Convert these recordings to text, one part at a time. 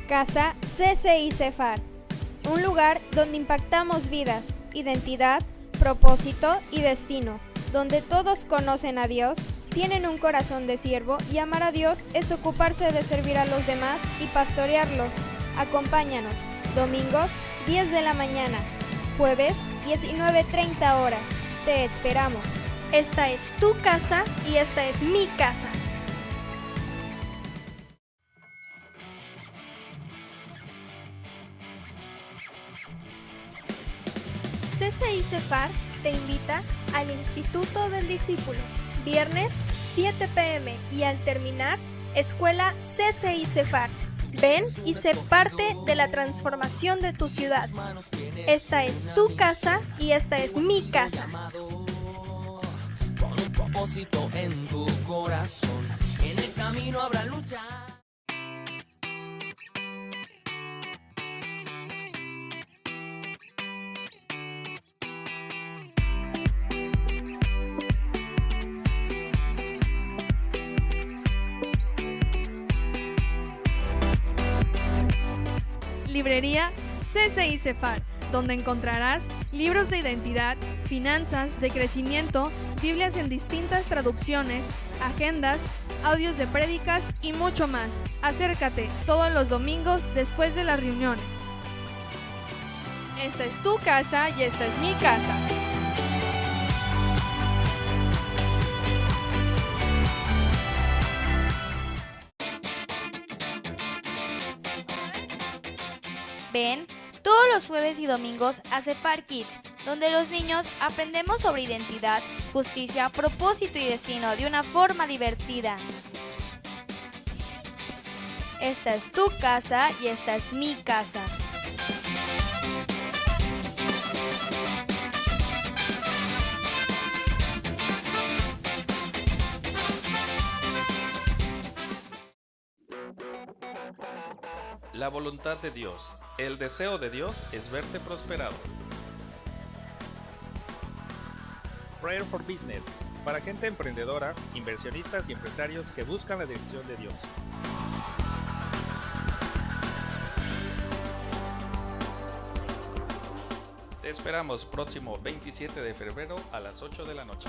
Casa CCI Cefar, un lugar donde impactamos vidas, identidad, propósito y destino, donde todos conocen a Dios, tienen un corazón de siervo y amar a Dios es ocuparse de servir a los demás y pastorearlos. Acompáñanos, domingos 10 de la mañana, jueves 19:30 horas. Te esperamos. Esta es tu casa y esta es mi casa. CCI Cefar te invita al Instituto del Discípulo, viernes 7 p.m. y al terminar, Escuela CCI Cefar. Ven y sé parte de la transformación de tu ciudad. Esta es tu casa y esta es mi casa. Con un propósito en tu corazón, en el camino habrá lucha. Librería CCI Cefar, donde encontrarás libros de identidad, finanzas, de crecimiento, Biblias en distintas traducciones, agendas, audios de prédicas y mucho más. Acércate todos los domingos después de las reuniones. Esta es tu casa y esta es mi casa. Ven todos los jueves y domingos a Cefar Kids, donde los niños aprendemos sobre identidad, justicia, propósito y destino de una forma divertida. Esta es tu casa y esta es mi casa. La voluntad de Dios, el deseo de Dios es verte prosperado. Prayer for Business, para gente emprendedora, inversionistas y empresarios que buscan la dirección de Dios. Te esperamos próximo 27 de febrero a las 8 de la noche.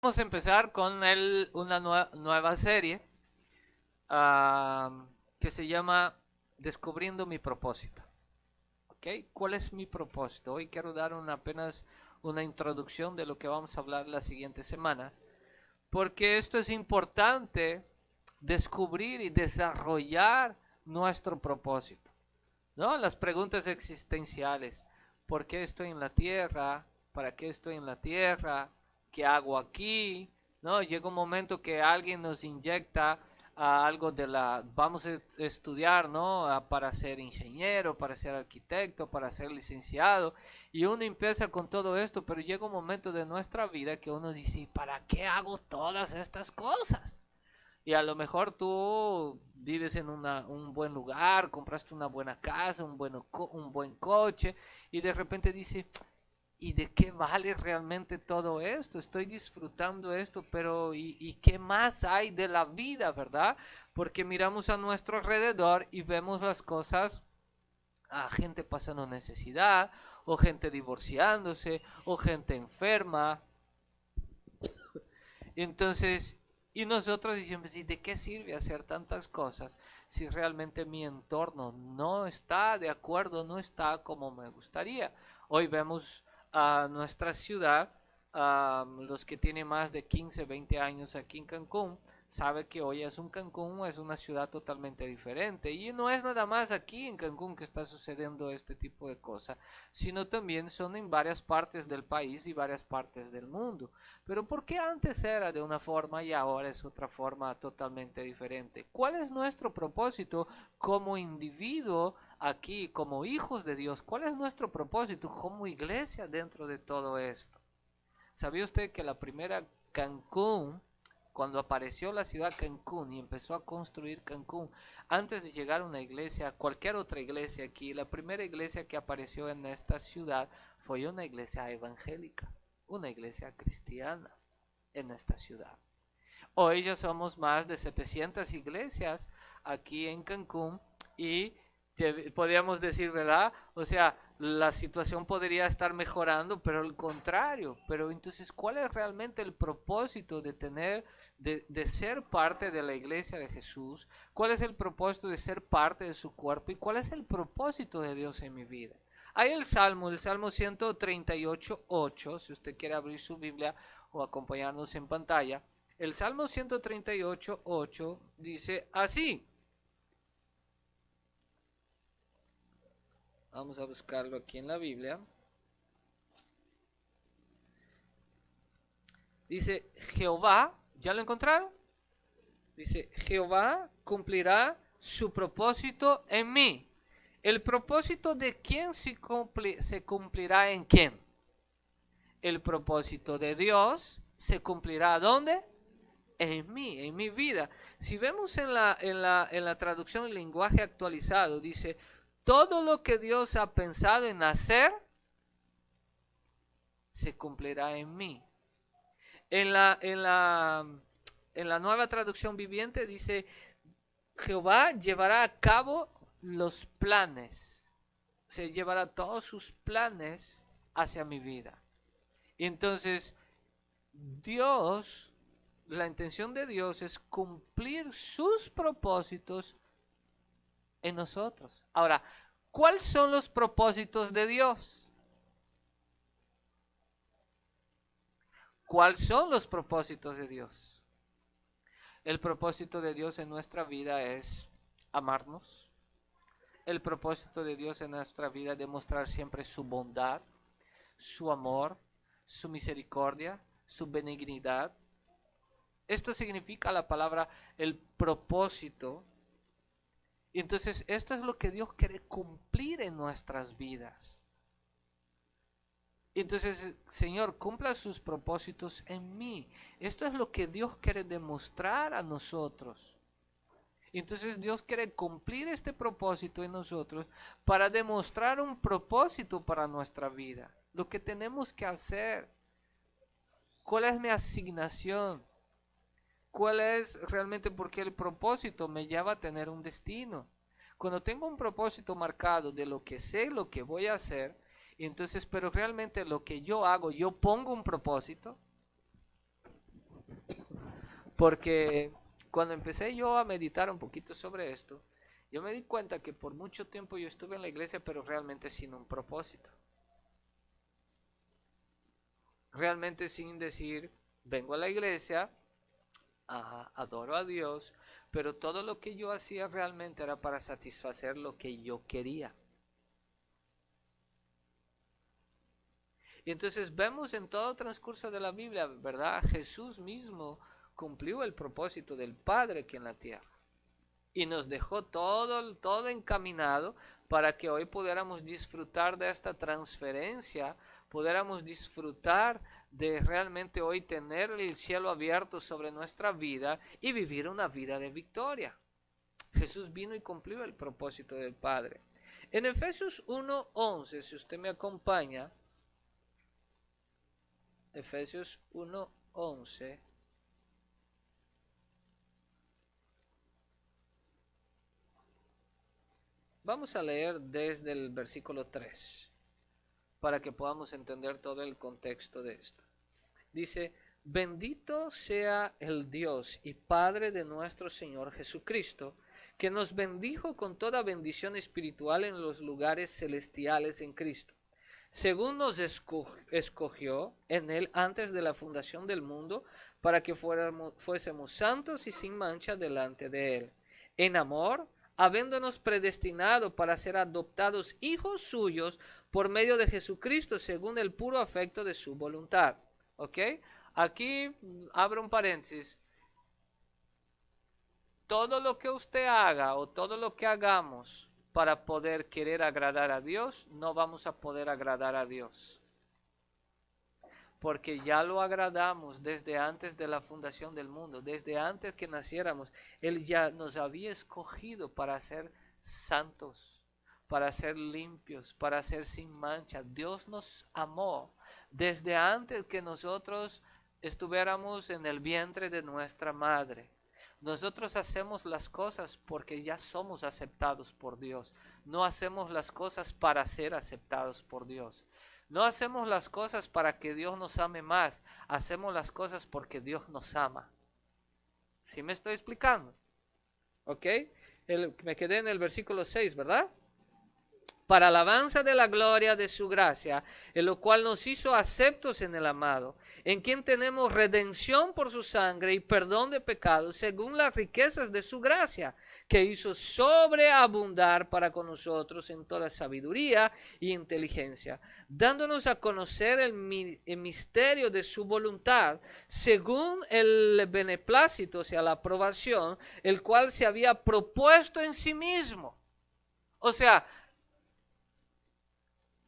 Vamos a empezar con una nueva serie que se llama Descubriendo mi propósito. ¿Okay? ¿Cuál es mi propósito? Hoy quiero dar apenas una introducción de lo que vamos a hablar las siguientes semanas, porque esto es importante, descubrir y desarrollar nuestro propósito, ¿no? Las preguntas existenciales: ¿por qué estoy en la tierra? ¿Para qué estoy en la tierra? ¿Qué hago aquí? ¿No? Llega un momento que alguien nos inyecta algo vamos a estudiar, ¿no? Para ser ingeniero, para ser arquitecto, para ser licenciado, y uno empieza con todo esto, pero llega un momento de nuestra vida que uno dice: ¿para qué hago todas estas cosas? Y a lo mejor tú vives en un buen lugar, compraste una buena casa, un buen coche, y de repente dices, ¿y de qué vale realmente todo esto? Estoy disfrutando esto, pero ¿y qué más hay de la vida, verdad? Porque miramos a nuestro alrededor y vemos las cosas, a gente pasando necesidad, o gente divorciándose, o gente enferma. Entonces, y nosotros decimos, ¿y de qué sirve hacer tantas cosas si realmente mi entorno no está de acuerdo, no está como me gustaría? Hoy vemos a nuestra ciudad, los que tienen más de 15, 20 años aquí en Cancún, sabe que hoy Cancún es una ciudad totalmente diferente, y no es nada más aquí en Cancún que está sucediendo este tipo de cosas, sino también son en varias partes del país y varias partes del mundo. Pero ¿por qué antes era de una forma y ahora es otra forma totalmente diferente? ¿Cuál es nuestro propósito como individuo aquí, como hijos de Dios? ¿Cuál es nuestro propósito como iglesia dentro de todo esto? ¿Sabía usted que la primera Cancún, cuando apareció la ciudad Cancún y empezó a construir Cancún, antes de llegar a una iglesia, cualquier otra iglesia aquí, la primera iglesia que apareció en esta ciudad fue una iglesia evangélica, una iglesia cristiana en esta ciudad? Hoy ya somos más de 700 iglesias aquí en Cancún y podríamos decir, ¿verdad? O sea, la situación podría estar mejorando, pero al contrario. Pero entonces, ¿cuál es realmente el propósito de ser parte de la iglesia de Jesús? ¿Cuál es el propósito de ser parte de su cuerpo? ¿Y cuál es el propósito de Dios en mi vida? Hay el Salmo 138:8, si usted quiere abrir su Biblia o acompañarnos en pantalla. El Salmo 138:8 dice así. Vamos a buscarlo aquí en la Biblia. Dice, Jehová, ¿ya lo encontraron? Dice, Jehová cumplirá su propósito en mí. ¿El propósito de quién se cumplirá en quién? El propósito de Dios se cumplirá ¿dónde? En mí, en mi vida. Si vemos en la traducción del lenguaje actualizado, dice, todo lo que Dios ha pensado en hacer se cumplirá en mí. En la nueva traducción viviente dice, Jehová llevará a cabo los planes. Se llevará todos sus planes hacia mi vida. Entonces, Dios, la intención de Dios es cumplir sus propósitos en nosotros. Ahora, ¿cuáles son los propósitos de Dios? ¿Cuáles son los propósitos de Dios? El propósito de Dios en nuestra vida es amarnos. El propósito de Dios en nuestra vida es demostrar siempre su bondad, su amor, su misericordia, su benignidad. Esto significa la palabra el propósito. Entonces, esto es lo que Dios quiere cumplir en nuestras vidas. Entonces, Señor, cumpla sus propósitos en mí. Esto es lo que Dios quiere demostrar a nosotros. Entonces, Dios quiere cumplir este propósito en nosotros para demostrar un propósito para nuestra vida. Lo que tenemos que hacer. ¿Cuál es mi asignación? ¿Cuál es realmente? Porque el propósito me lleva a tener un destino. Cuando tengo un propósito marcado de lo que sé, lo que voy a hacer, entonces, pero realmente lo que yo hago, yo pongo un propósito. Porque cuando empecé yo a meditar un poquito sobre esto, yo me di cuenta que por mucho tiempo yo estuve en la iglesia, pero realmente sin un propósito. Realmente sin decir, vengo a la iglesia, adoro a Dios, pero todo lo que yo hacía realmente era para satisfacer lo que yo quería. Y entonces vemos en todo el transcurso de la Biblia, ¿verdad? Jesús mismo cumplió el propósito del Padre aquí en la tierra. Y nos dejó todo encaminado para que hoy pudiéramos disfrutar de esta transferencia, pudiéramos disfrutar de realmente hoy tener el cielo abierto sobre nuestra vida y vivir una vida de victoria. Jesús vino y cumplió el propósito del Padre. En Efesios 1:11, si usted me acompaña, Efesios 1:11. Vamos a leer desde el versículo 3 para que podamos entender todo el contexto de esto. Dice: bendito sea el Dios y Padre de nuestro Señor Jesucristo, que nos bendijo con toda bendición espiritual en los lugares celestiales en Cristo, según nos escogió en Él antes de la fundación del mundo, para que fuésemos santos y sin mancha delante de Él. En amor, habiéndonos predestinado para ser adoptados hijos suyos por medio de Jesucristo, según el puro afecto de su voluntad. ¿Ok? Aquí abro un paréntesis. Todo lo que usted haga o todo lo que hagamos para poder querer agradar a Dios, no vamos a poder agradar a Dios. Porque ya lo agradamos desde antes de la fundación del mundo, desde antes que naciéramos. Él ya nos había escogido para ser santos, para ser limpios, para ser sin mancha. Dios nos amó desde antes que nosotros estuviéramos en el vientre de nuestra madre. Nosotros hacemos las cosas porque ya somos aceptados por Dios. No hacemos las cosas para ser aceptados por Dios. No hacemos las cosas para que Dios nos ame más. Hacemos las cosas porque Dios nos ama. ¿Sí me estoy explicando? ¿Ok? Me quedé en el versículo 6, ¿verdad? Para alabanza de la gloria de su gracia, en lo cual nos hizo aceptos en el amado, en quien tenemos redención por su sangre y perdón de pecados, según las riquezas de su gracia, que hizo sobreabundar para con nosotros en toda sabiduría y inteligencia, dándonos a conocer el misterio de su voluntad, según el beneplácito, o sea, la aprobación, el cual se había propuesto en sí mismo. O sea,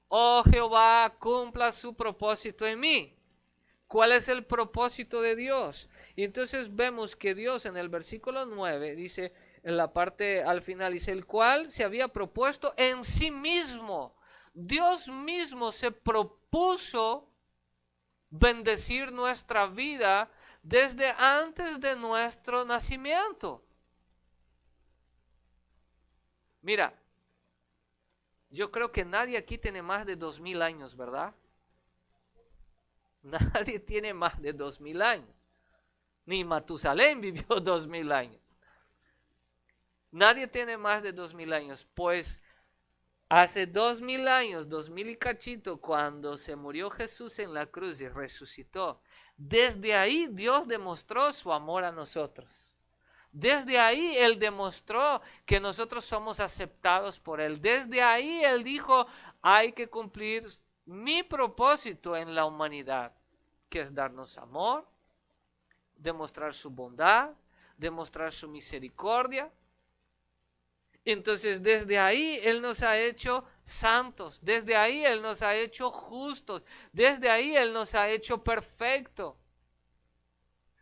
oh Jehová, cumpla su propósito en mí. ¿Cuál es el propósito de Dios? Y entonces vemos que Dios en el versículo 9 dice, en la parte al final, dice, el cual se había propuesto en sí mismo. Dios mismo se propuso bendecir nuestra vida desde antes de nuestro nacimiento. Mira, yo creo que nadie aquí tiene más de 2000 años, ¿verdad? Nadie tiene más de 2000 años. Ni Matusalén vivió 2000 años. Nadie tiene más de 2000 años. Pues hace 2000 años, 2000 y cachito, cuando se murió Jesús en la cruz y resucitó, desde ahí Dios demostró su amor a nosotros. Desde ahí Él demostró que nosotros somos aceptados por Él. Desde ahí Él dijo, hay que cumplir mi propósito en la humanidad, que es darnos amor, demostrar su bondad, demostrar su misericordia. Entonces desde ahí Él nos ha hecho santos, desde ahí Él nos ha hecho justos, desde ahí Él nos ha hecho perfectos.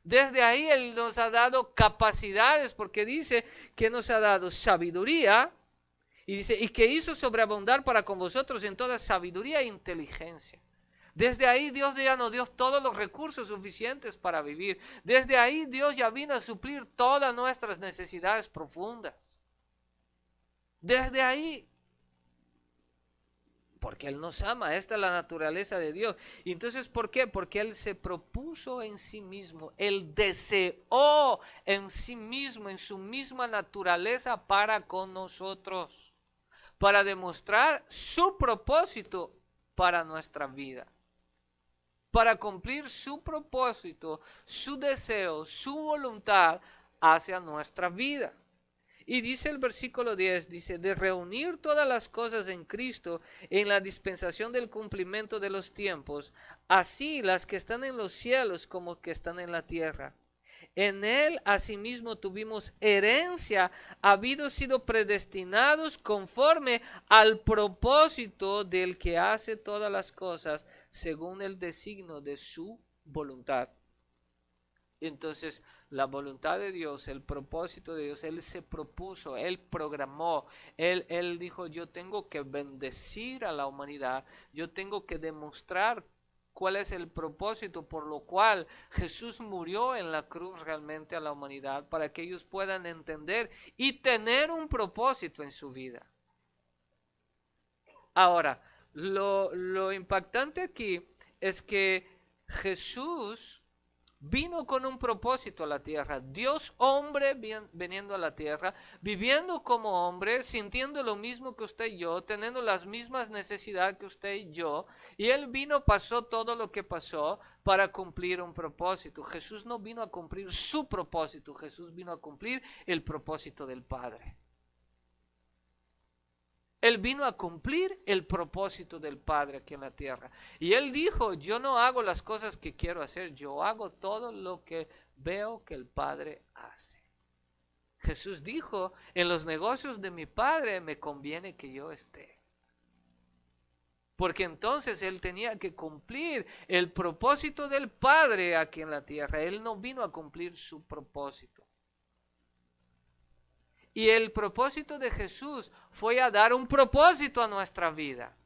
Desde ahí Él nos ha dado capacidades, porque dice que nos ha dado sabiduría, y dice, y que hizo sobreabundar para con vosotros en toda sabiduría e inteligencia. Desde ahí Dios ya nos dio todos los recursos suficientes para vivir. Desde ahí Dios ya vino a suplir todas nuestras necesidades profundas. Desde ahí. Porque Él nos ama, esta es la naturaleza de Dios. Y entonces, ¿por qué? Porque Él se propuso en sí mismo, Él deseó en sí mismo, en su misma naturaleza para con nosotros, para demostrar su propósito para nuestra vida, para cumplir su propósito, su deseo, su voluntad hacia nuestra vida. Y dice el versículo 10, dice, de reunir todas las cosas en Cristo en la dispensación del cumplimiento de los tiempos, así las que están en los cielos como que están en la tierra. En Él asimismo tuvimos herencia, habiendo sido predestinados conforme al propósito del que hace todas las cosas, según el designio de su voluntad. Entonces, la voluntad de Dios, el propósito de Dios, Él se propuso, Él programó, Él dijo, yo tengo que bendecir a la humanidad, yo tengo que demostrar cuál es el propósito por lo cual Jesús murió en la cruz realmente a la humanidad, para que ellos puedan entender y tener un propósito en su vida. Ahora, lo impactante aquí es que Jesús vino con un propósito a la tierra. Dios hombre viniendo a la tierra, viviendo como hombre, sintiendo lo mismo que usted y yo, teniendo las mismas necesidades que usted y yo. Y Él vino, pasó todo lo que pasó para cumplir un propósito. Jesús no vino a cumplir su propósito, Jesús vino a cumplir el propósito del Padre. Él vino a cumplir el propósito del Padre aquí en la tierra. Y Él dijo, yo no hago las cosas que quiero hacer, yo hago todo lo que veo que el Padre hace. Jesús dijo, en los negocios de mi Padre me conviene que yo esté. Porque entonces Él tenía que cumplir el propósito del Padre aquí en la tierra. Él no vino a cumplir su propósito. Y el propósito de Jesús fue a dar un propósito a nuestra vida.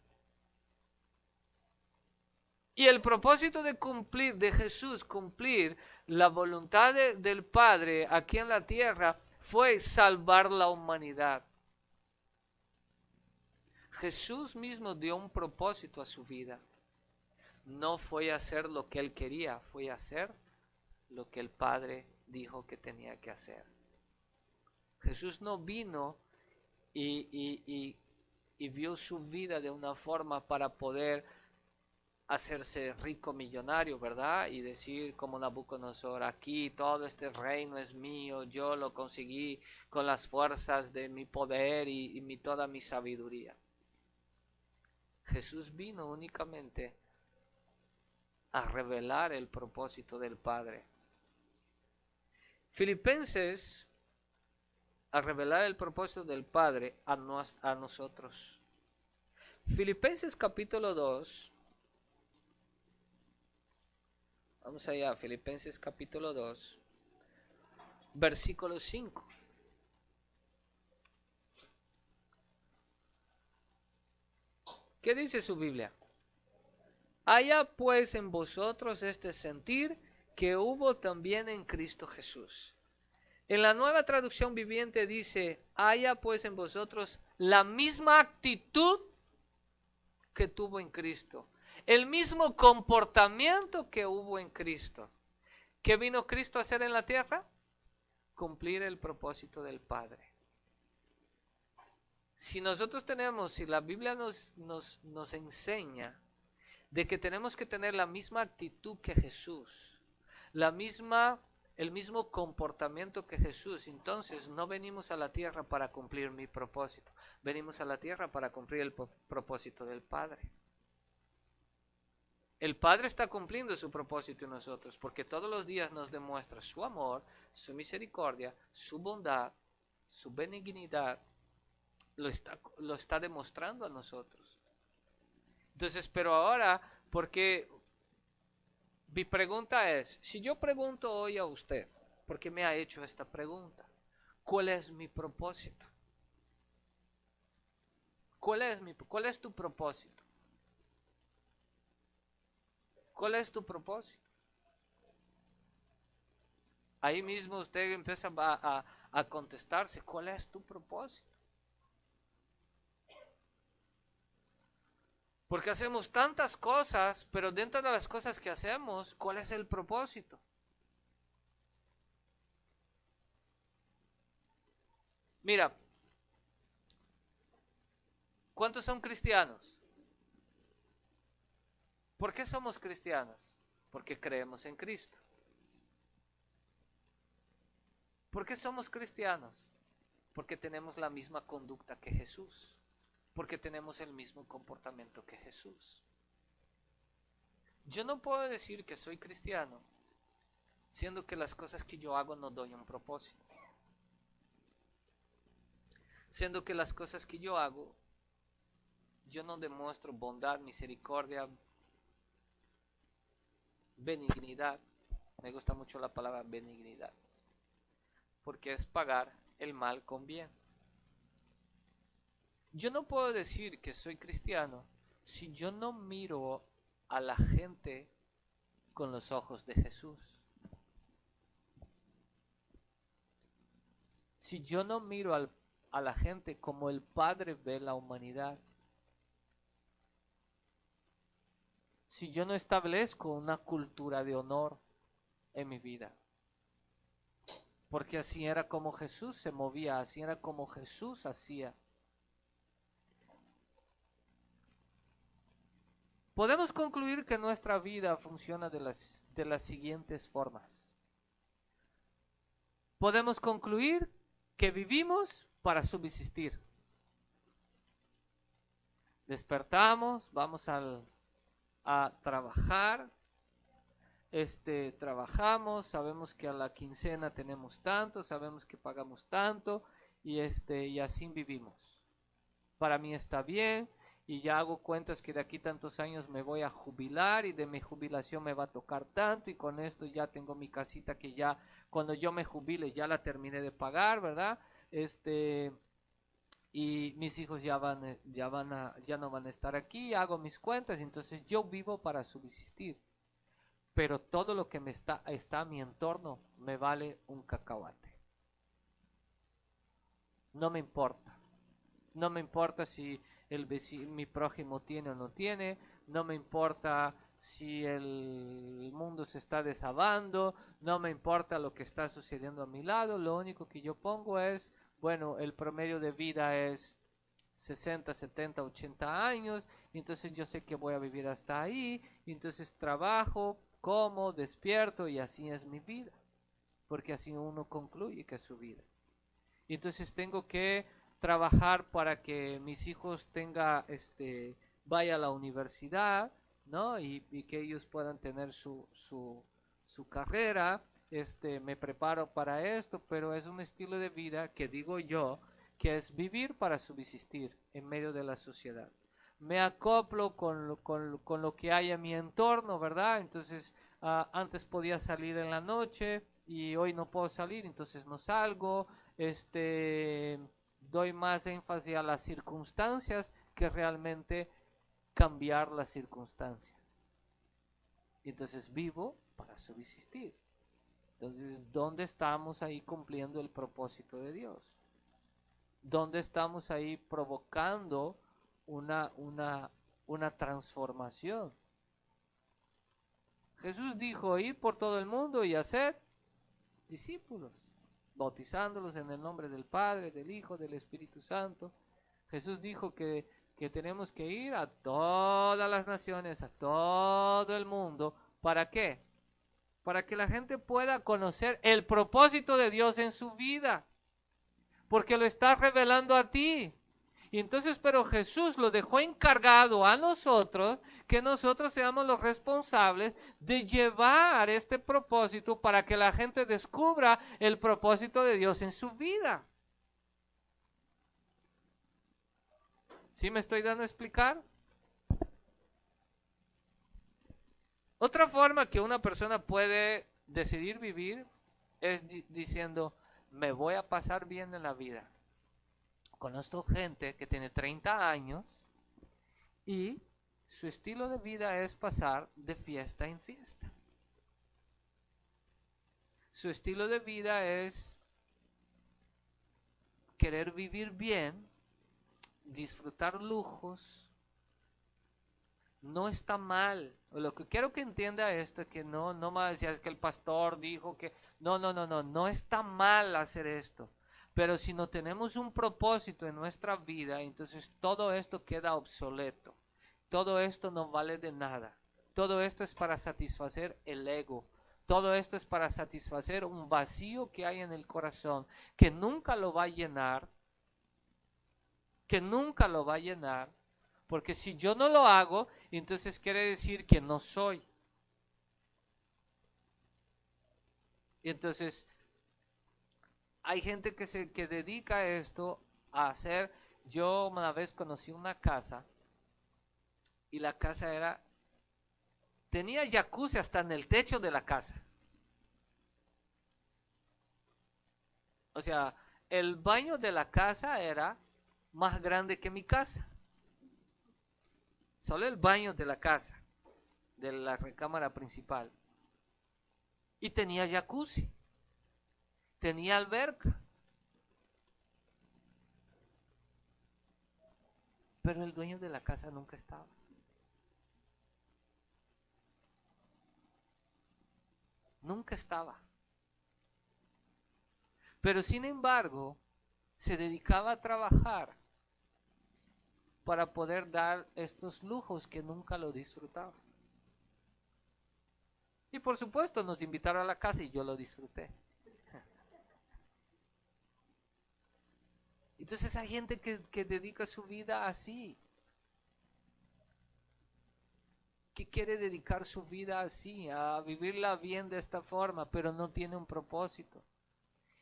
Y el propósito de Jesús cumplir la voluntad del Padre aquí en la tierra fue salvar la humanidad. Jesús mismo dio un propósito a su vida. No fue a hacer lo que Él quería, fue a hacer lo que el Padre dijo que tenía que hacer. Jesús no vino y vio su vida de una forma para poder hacerse rico millonario, ¿verdad? Y decir como Nabucodonosor, aquí todo este reino es mío, yo lo conseguí con las fuerzas de mi poder y toda mi sabiduría. Jesús vino únicamente a revelar el propósito del Padre. Filipenses, a revelar el propósito del Padre a nosotros. Filipenses capítulo 2. Vamos allá, Filipenses capítulo 2, versículo 5. ¿Qué dice su Biblia? Haya pues en vosotros este sentir que hubo también en Cristo Jesús. En la Nueva Traducción Viviente dice, haya pues en vosotros la misma actitud que tuvo en Cristo. El mismo comportamiento que hubo en Cristo. ¿Qué vino Cristo a hacer en la tierra? Cumplir el propósito del Padre. Si nosotros si la Biblia nos enseña de que tenemos que tener la misma actitud que Jesús, el mismo comportamiento que Jesús, entonces no venimos a la tierra para cumplir mi propósito, venimos a la tierra para cumplir el propósito del Padre. El Padre está cumpliendo su propósito en nosotros porque todos los días nos demuestra su amor, su misericordia, su bondad, su benignidad. Lo está demostrando a nosotros. Entonces, pero ahora, porque mi pregunta es, si yo pregunto hoy a usted, ¿por qué me ha hecho esta pregunta? ¿Cuál es mi propósito? ¿Cuál es tu propósito? ¿Cuál es tu propósito? Ahí mismo usted empieza a contestarse, ¿cuál es tu propósito? Porque hacemos tantas cosas, pero dentro de las cosas que hacemos, ¿cuál es el propósito? Mira, ¿cuántos son cristianos? ¿Por qué somos cristianos? Porque creemos en Cristo. ¿Por qué somos cristianos? Porque tenemos la misma conducta que Jesús. Porque tenemos el mismo comportamiento que Jesús. Yo no puedo decir que soy cristiano, siendo que las cosas que yo hago no doy un propósito. Siendo que las cosas que yo hago, yo no demuestro bondad, misericordia, benignidad. Me gusta mucho la palabra benignidad, porque es pagar el mal con bien. Yo no puedo decir que soy cristiano si yo no miro a la gente con los ojos de Jesús. Si yo no miro a la gente como el Padre ve la humanidad. Si yo no establezco una cultura de honor en mi vida. Porque así era como Jesús se movía, así era como Jesús hacía. Podemos concluir que nuestra vida funciona de las siguientes formas. Podemos concluir que vivimos para subsistir. Despertamos, vamos a trabajar, trabajamos, sabemos que a la quincena tenemos tanto, sabemos que pagamos tanto y así vivimos. Para mí está bien. Y ya hago cuentas que de aquí tantos años me voy a jubilar y de mi jubilación me va a tocar tanto y con esto ya tengo mi casita que ya cuando yo me jubile ya la terminé de pagar, ¿verdad? Y mis hijos ya no van a estar aquí, hago mis cuentas, entonces yo vivo para subsistir. Pero todo lo que está a mi entorno me vale un cacahuate. No me importa. No me importa si mi prójimo tiene o no tiene, no me importa si el mundo se está desabando, no me importa lo que está sucediendo a mi lado, lo único que yo pongo es, bueno, el promedio de vida es 60, 70, 80 años, entonces yo sé que voy a vivir hasta ahí, entonces trabajo, como, despierto y así es mi vida, porque así uno concluye que es su vida. Entonces tengo que trabajar para que mis hijos vaya a la universidad, ¿no? Y que ellos puedan tener su carrera, me preparo para esto, pero es un estilo de vida que digo yo, que es vivir para subsistir en medio de la sociedad. Me acoplo con lo que hay en mi entorno, ¿verdad? Entonces, antes podía salir en la noche y hoy no puedo salir, entonces no salgo, doy más énfasis a las circunstancias que realmente cambiar las circunstancias. Entonces vivo para subsistir. Entonces, ¿dónde estamos ahí cumpliendo el propósito de Dios? ¿Dónde estamos ahí provocando una transformación? Jesús dijo, ir por todo el mundo y hacer discípulos, bautizándolos en el nombre del Padre, del Hijo, del Espíritu Santo. Jesús dijo que tenemos que ir a todas las naciones, a todo el mundo. ¿Para qué? Para que la gente pueda conocer el propósito de Dios en su vida, porque lo está revelando a ti. Y entonces, pero Jesús lo dejó encargado a nosotros, que nosotros seamos los responsables de llevar este propósito para que la gente descubra el propósito de Dios en su vida. ¿Sí me estoy dando a explicar? Otra forma que una persona puede decidir vivir es diciendo, me voy a pasar bien en la vida. Conozco gente que tiene 30 años y su estilo de vida es pasar de fiesta en fiesta. Su estilo de vida es querer vivir bien, disfrutar lujos. No está mal. Lo que quiero que entienda esto es que no me va a decir es que el pastor dijo que no está mal hacer esto. Pero si no tenemos un propósito en nuestra vida, entonces todo esto queda obsoleto. Todo esto no vale de nada. Todo esto es para satisfacer el ego. Todo esto es para satisfacer un vacío que hay en el corazón, que nunca lo va a llenar. Que nunca lo va a llenar. Porque si yo no lo hago, entonces quiere decir que no soy. Y entonces hay gente que dedica a esto a hacer. Yo una vez conocí una casa y la casa era tenía jacuzzi hasta en el techo de la casa. O sea, el baño de la casa era más grande que mi casa. Solo el baño de la casa, de la recámara principal. Y tenía jacuzzi, tenía alberca. Pero el dueño de la casa nunca estaba. Nunca estaba. Pero sin embargo, se dedicaba a trabajar para poder dar estos lujos que nunca lo disfrutaba. Y por supuesto nos invitaron a la casa y yo lo disfruté. Entonces hay gente que dedica su vida así. Que quiere dedicar su vida así, a vivirla bien de esta forma, pero no tiene un propósito.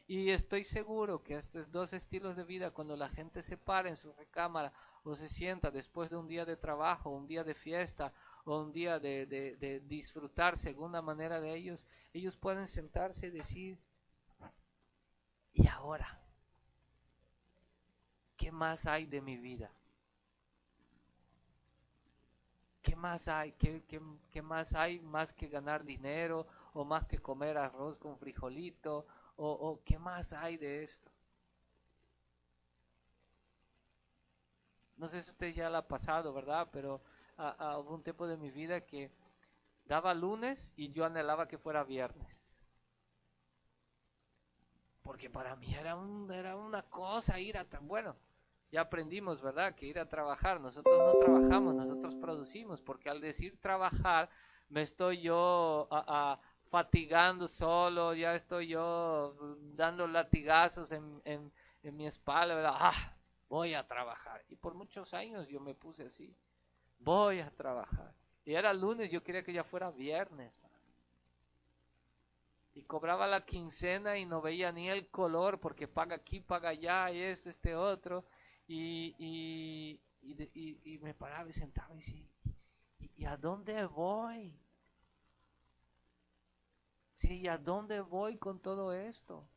Y estoy seguro que estos dos estilos de vida, cuando la gente se para en su recámara o se sienta después de un día de trabajo, un día de fiesta o un día de disfrutar según la manera de ellos pueden sentarse y decir, ¿y ahora? ¿Qué más hay de mi vida? ¿Qué más hay? ¿Qué más hay más que ganar dinero o más que comer arroz con frijolito? ¿O qué más hay de esto? No sé si usted ya la ha pasado, ¿verdad? Pero hubo un tiempo de mi vida que daba lunes y yo anhelaba que fuera viernes. Porque para mí era una cosa ir a... Bueno, ya aprendimos, ¿verdad? Que ir a trabajar. Nosotros no trabajamos, nosotros producimos. Porque al decir trabajar, me estoy yo... fatigando solo, ya estoy yo dando latigazos en mi espalda, ¿verdad? Voy a trabajar. Y por muchos años yo me puse así, voy a trabajar. Y era lunes, yo quería que ya fuera viernes, man. Y cobraba la quincena y no veía ni el color, porque paga aquí, paga allá, y esto, este otro. Y me paraba y sentaba y decía, ¿y a dónde voy? Sí, ¿y a dónde voy con todo esto?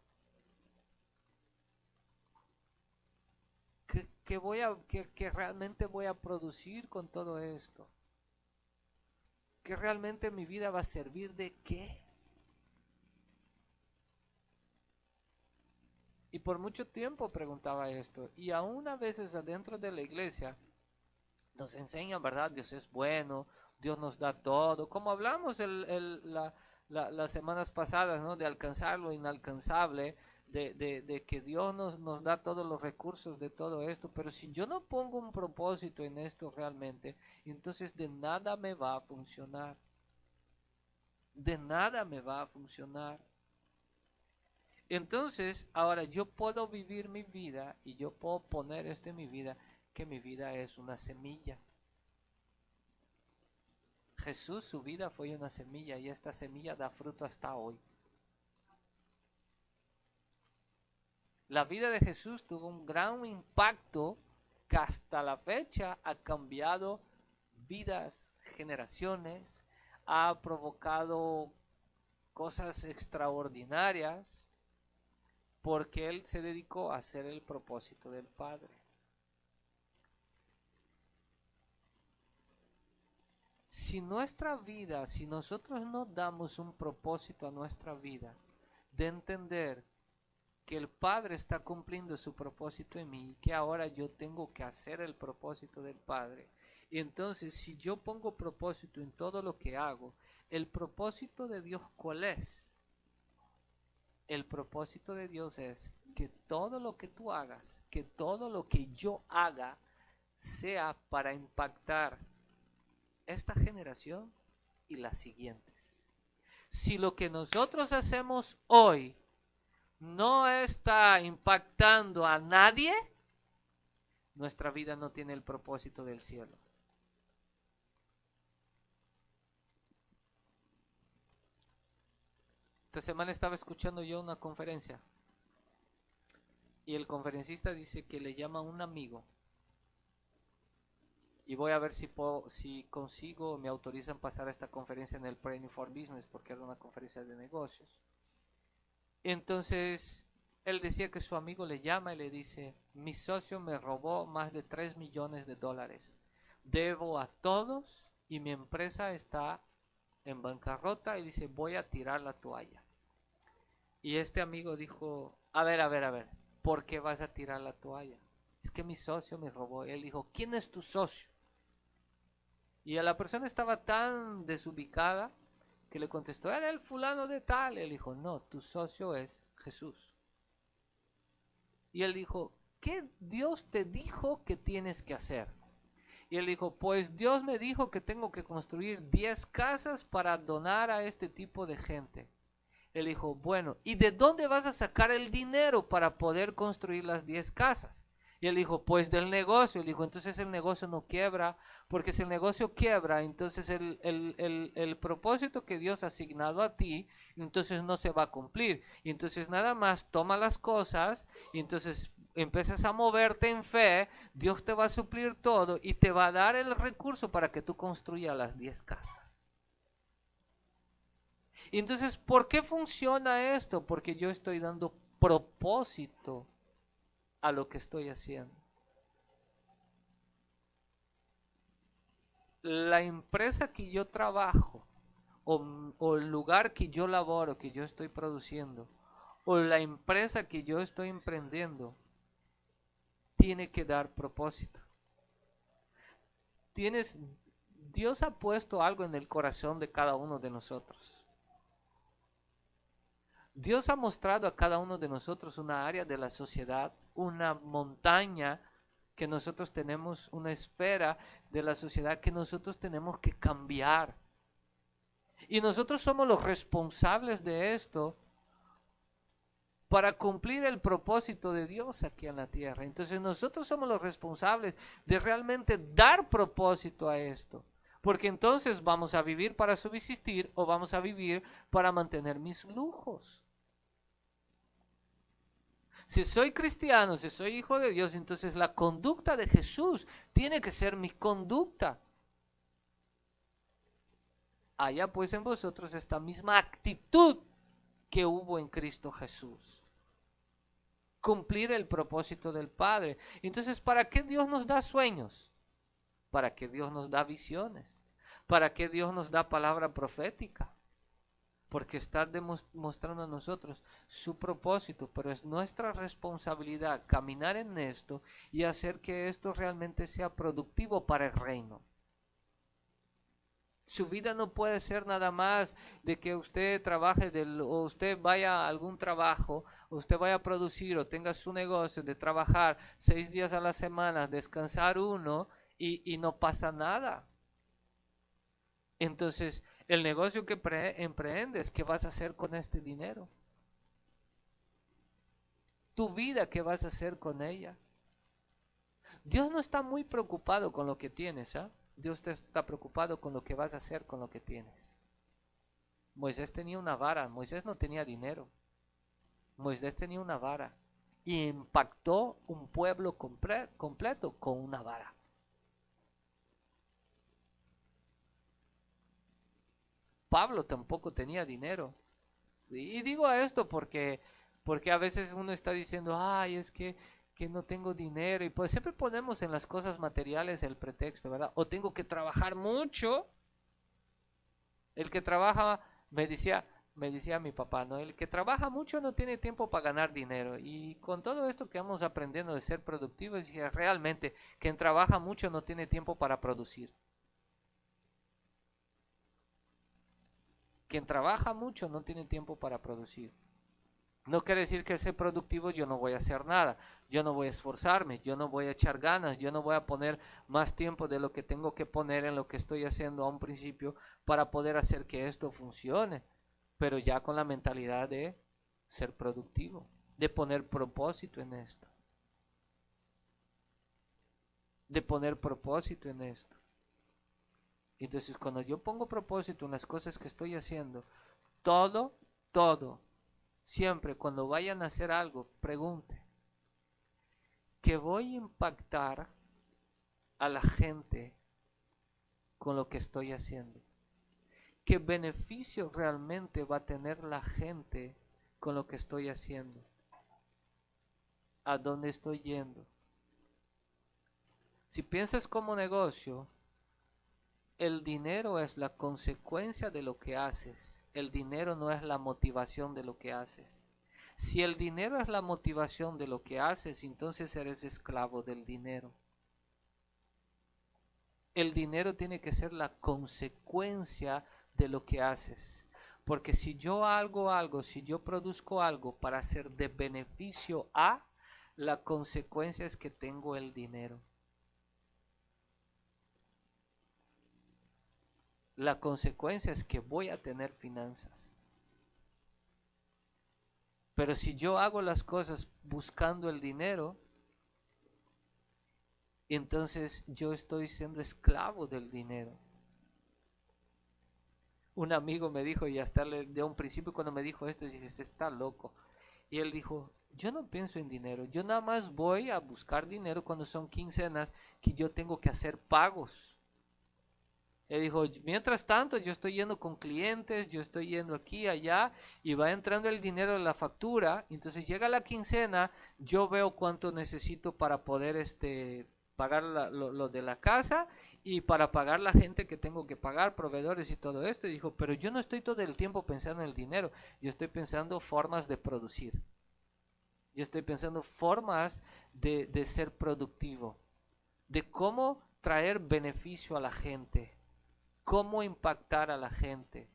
¿Qué realmente voy a producir con todo esto? ¿Qué realmente mi vida va a servir de qué? Y por mucho tiempo preguntaba esto. Y aún a veces adentro de la iglesia nos enseñan, ¿verdad? Dios es bueno, Dios nos da todo. Como hablamos las semanas pasadas, ¿no? De alcanzar lo inalcanzable, de que Dios nos da todos los recursos de todo esto, pero si yo no pongo un propósito en esto realmente, entonces de nada me va a funcionar. De nada me va a funcionar. Entonces, ahora yo puedo vivir mi vida y yo puedo poner esto en mi vida, que mi vida es una semilla. Jesús, su vida fue una semilla y esta semilla da fruto hasta hoy. La vida de Jesús tuvo un gran impacto que hasta la fecha ha cambiado vidas, generaciones, ha provocado cosas extraordinarias porque Él se dedicó a hacer el propósito del Padre. Si nuestra vida, si nosotros no damos un propósito a nuestra vida, de entender que el Padre está cumpliendo su propósito en mí, que ahora yo tengo que hacer el propósito del Padre. Y entonces, si yo pongo propósito en todo lo que hago, el propósito de Dios, ¿cuál es? El propósito de Dios es que todo lo que tú hagas, que todo lo que yo haga, sea para impactar esta generación y las siguientes. Si lo que nosotros hacemos hoy no está impactando a nadie, nuestra vida no tiene el propósito del cielo. Esta semana estaba escuchando yo una conferencia y el conferencista dice que le llama a un amigo y voy a ver si consigo, me autorizan pasar a esta conferencia en el Praying for Business, porque era una conferencia de negocios. Entonces, él decía que su amigo le llama y le dice, mi socio me robó más de $3 millones. Debo a todos y mi empresa está en bancarrota, y dice, voy a tirar la toalla. Y este amigo dijo, a ver, ¿por qué vas a tirar la toalla? Es que mi socio me robó. Él dijo, ¿quién es tu socio? Y a la persona estaba tan desubicada que le contestó, era el fulano de tal. Él dijo, no, tu socio es Jesús. Y él dijo, ¿qué Dios te dijo que tienes que hacer? Y él dijo, pues Dios me dijo que tengo que construir 10 casas para donar a este tipo de gente. Él dijo, bueno, ¿y de dónde vas a sacar el dinero para poder construir las 10 casas? Y él dijo, pues del negocio. Él dijo, entonces el negocio no quiebra, porque si el negocio quiebra, entonces el propósito que Dios ha asignado a ti, entonces no se va a cumplir. Y entonces nada más toma las cosas, y entonces empiezas a moverte en fe, Dios te va a suplir todo y te va a dar el recurso para que tú construyas las 10 casas. Y entonces, ¿por qué funciona esto? Porque yo estoy dando propósito a lo que estoy haciendo. La empresa que yo trabajo, o el lugar que yo laboro, que yo estoy produciendo, o la empresa que yo estoy emprendiendo, tiene que dar propósito. Dios ha puesto algo en el corazón de cada uno de nosotros. Dios ha mostrado a cada uno de nosotros una área de la sociedad, una montaña que nosotros tenemos, una esfera de la sociedad que nosotros tenemos que cambiar. Y nosotros somos los responsables de esto para cumplir el propósito de Dios aquí en la tierra. Entonces nosotros somos los responsables de realmente dar propósito a esto. Porque entonces vamos a vivir para subsistir o vamos a vivir para mantener mis lujos. Si soy cristiano, si soy hijo de Dios, entonces la conducta de Jesús tiene que ser mi conducta. Haya pues en vosotros esta misma actitud que hubo en Cristo Jesús. Cumplir el propósito del Padre. Entonces, ¿para qué Dios nos da sueños? ¿Para qué Dios nos da visiones? ¿Para qué Dios nos da palabra profética? Porque está demostrando a nosotros su propósito, pero es nuestra responsabilidad caminar en esto y hacer que esto realmente sea productivo para el reino. Su vida no puede ser nada más de que usted trabaje o usted vaya a algún trabajo, o usted vaya a producir o tenga su negocio de trabajar 6 días a la semana, descansar 1 y no pasa nada. Entonces, el negocio que emprendes, ¿qué vas a hacer con este dinero? Tu vida, ¿qué vas a hacer con ella? Dios no está muy preocupado con lo que tienes, ¿ah? Dios está preocupado con lo que vas a hacer con lo que tienes. Moisés tenía una vara, Moisés no tenía dinero. Moisés tenía una vara y impactó un pueblo completo con una vara. Pablo tampoco tenía dinero. Y digo esto porque a veces uno está diciendo, ay, es que no tengo dinero. Y pues siempre ponemos en las cosas materiales el pretexto, ¿verdad? O tengo que trabajar mucho. El que trabaja, me decía mi papá, ¿no? El que trabaja mucho no tiene tiempo para ganar dinero. Y con todo esto que vamos aprendiendo de ser productivos, realmente quien trabaja mucho no tiene tiempo para producir. Quien trabaja mucho no tiene tiempo para producir. No quiere decir que al ser productivo yo no voy a hacer nada, yo no voy a esforzarme, yo no voy a echar ganas, yo no voy a poner más tiempo de lo que tengo que poner en lo que estoy haciendo a un principio para poder hacer que esto funcione, pero ya con la mentalidad de ser productivo, de poner propósito en esto. De poner propósito en esto. Entonces, cuando yo pongo propósito en las cosas que estoy haciendo, todo, siempre cuando vayan a hacer algo, pregunte, ¿qué voy a impactar a la gente con lo que estoy haciendo? ¿Qué beneficio realmente va a tener la gente con lo que estoy haciendo? ¿A dónde estoy yendo? Si piensas como negocio, el dinero es la consecuencia de lo que haces. El dinero no es la motivación de lo que haces. Si el dinero es la motivación de lo que haces, entonces eres esclavo del dinero. El dinero tiene que ser la consecuencia de lo que haces. Porque si yo hago algo, si yo produzco algo para ser de beneficio a, la consecuencia es que tengo el dinero. La consecuencia es que voy a tener finanzas. Pero si yo hago las cosas buscando el dinero, entonces yo estoy siendo esclavo del dinero. Un amigo me dijo, y hasta de un principio cuando me dijo esto, dije, este está loco. Y él dijo, yo no pienso en dinero, yo nada más voy a buscar dinero cuando son quincenas que yo tengo que hacer pagos. Él dijo, mientras tanto yo estoy yendo con clientes, yo estoy yendo aquí, allá, y va entrando el dinero de la factura. Entonces llega la quincena, yo veo cuánto necesito para poder pagar lo de la casa y para pagar la gente que tengo que pagar, proveedores y todo esto. Y dijo, pero yo no estoy todo el tiempo pensando en el dinero, yo estoy pensando formas de producir. Yo estoy pensando formas de ser productivo, de cómo traer beneficio a la gente. Cómo impactar a la gente,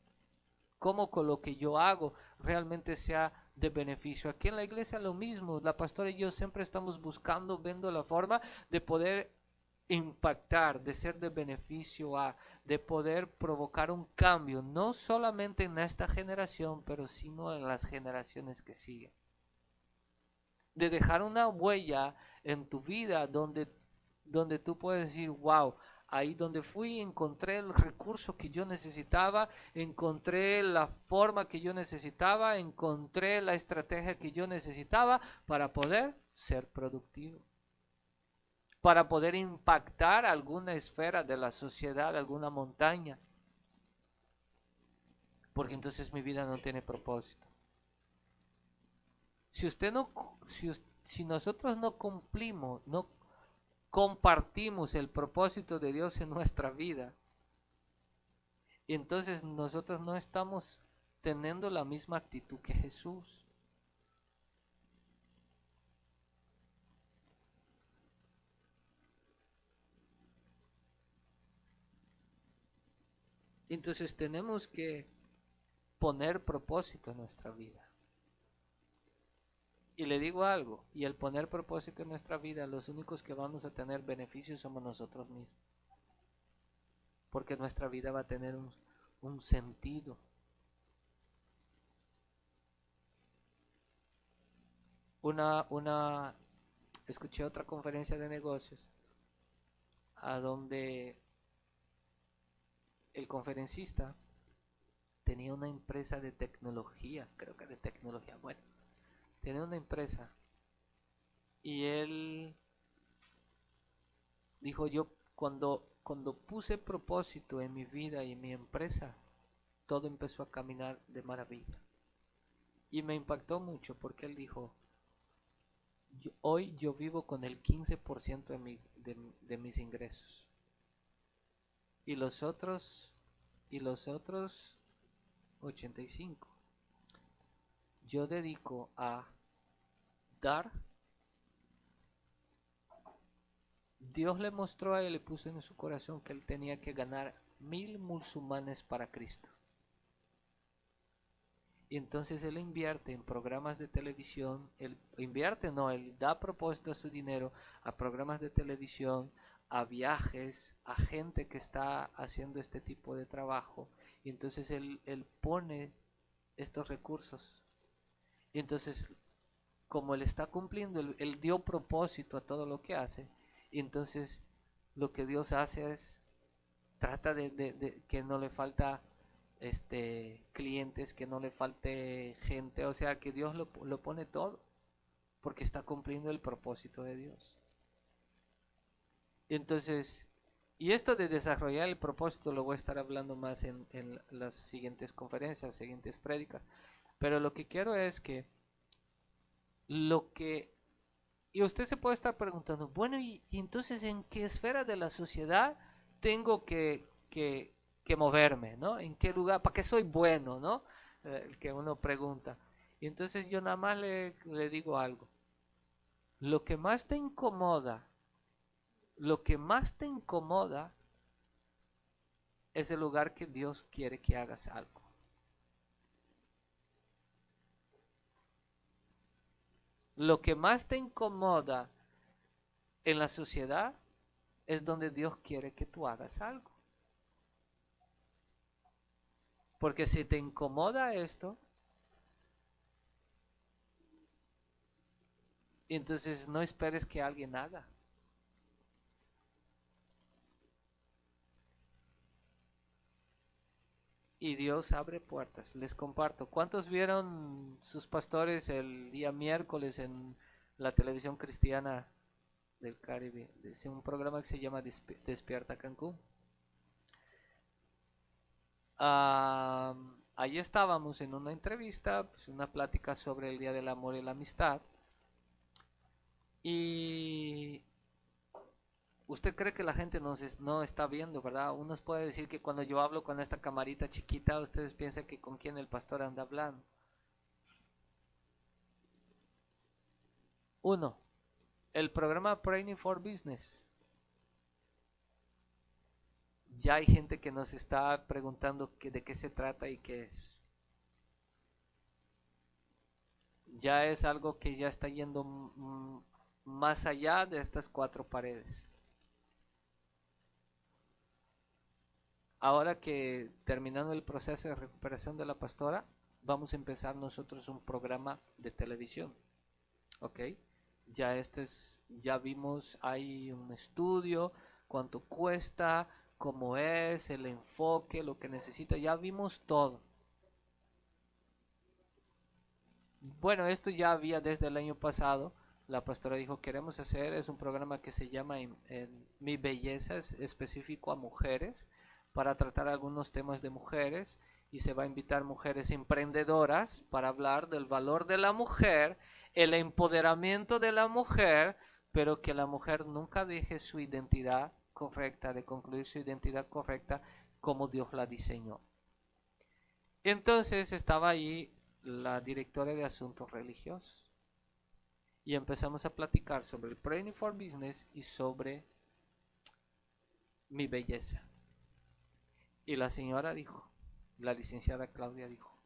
cómo con lo que yo hago realmente sea de beneficio. Aquí en la iglesia lo mismo, la pastora y yo siempre estamos buscando, viendo la forma de poder impactar, de ser de beneficio de poder provocar un cambio, no solamente en esta generación, pero sino en las generaciones que siguen. De dejar una huella en tu vida donde tú puedes decir, wow, ahí donde fui encontré el recurso que yo necesitaba, encontré la forma que yo necesitaba, encontré la estrategia que yo necesitaba para poder ser productivo, para poder impactar alguna esfera de la sociedad, alguna montaña, porque entonces mi vida no tiene propósito. Si nosotros no cumplimos, no compartimos el propósito de Dios en nuestra vida, entonces nosotros no estamos teniendo la misma actitud que Jesús. Entonces tenemos que poner propósito en nuestra vida. Y le digo algo, y al poner propósito en nuestra vida, los únicos que vamos a tener beneficios somos nosotros mismos. Porque nuestra vida va a tener un sentido. Escuché otra conferencia de negocios a donde el conferencista tenía una empresa de tecnología, creo que de tecnología, bueno. Tenía una empresa y él dijo, yo cuando puse propósito en mi vida y en mi empresa, todo empezó a caminar de maravilla. Y me impactó mucho porque él dijo, hoy yo vivo con el 15% de mis ingresos. Y los otros 85%. Yo dedico a dar. Dios le mostró a él, le puso en su corazón que él tenía que ganar 1000 musulmanes para Cristo. Y entonces él invierte en programas de televisión, él da propósito a su dinero a programas de televisión, a viajes, a gente que está haciendo este tipo de trabajo. Y entonces él pone estos recursos. Y entonces, como él está cumpliendo, él dio propósito a todo lo que hace. Y entonces lo que Dios hace es, trata de que no le falta clientes, que no le falte gente, o sea que Dios lo pone todo, porque está cumpliendo el propósito de Dios. Entonces, Y esto de desarrollar el propósito lo voy a estar hablando más en las siguientes conferencias, las siguientes prédicas. Pero lo que quiero es que y usted se puede estar preguntando, bueno, y entonces ¿en qué esfera de la sociedad tengo que moverme, ¿no? ¿En qué lugar? ¿Para qué soy bueno, no? El que uno pregunta. Y entonces yo nada más le digo algo. Lo que más te incomoda es el lugar que Dios quiere que hagas algo. Lo que más te incomoda en la sociedad es donde Dios quiere que tú hagas algo. Porque si te incomoda esto, entonces no esperes que alguien haga. Y Dios abre puertas. Les comparto. ¿Cuántos vieron sus pastores el día miércoles en la televisión cristiana del Caribe? Es un programa que se llama Despierta Cancún. Allí estábamos en una entrevista, pues, una plática sobre el Día del Amor y la Amistad. Y usted cree que la gente no está viendo, ¿verdad? Unos puede decir que cuando yo hablo con esta camarita chiquita, ustedes piensan que con quién el pastor anda hablando. Uno, el programa Praying for Business. Ya hay gente que nos está preguntando de qué se trata y qué es. Ya es algo que ya está yendo más allá de estas cuatro paredes. Ahora que terminando el proceso de recuperación de la pastora, vamos a empezar nosotros un programa de televisión. ¿Ok? Ya vimos, hay un estudio, cuánto cuesta, cómo es, el enfoque, lo que necesita, ya vimos todo. Bueno, esto ya había desde el año pasado. La pastora dijo, queremos hacer, es un programa que se llama Mi Belleza, es específico a mujeres, para tratar algunos temas de mujeres, y se va a invitar mujeres emprendedoras para hablar del valor de la mujer, el empoderamiento de la mujer, pero que la mujer nunca deje su identidad correcta, de concluir su identidad correcta como Dios la diseñó. Entonces estaba ahí la directora de asuntos religiosos y empezamos a platicar sobre el Praying for Business y sobre mi belleza. Y la señora dijo, la licenciada Claudia dijo,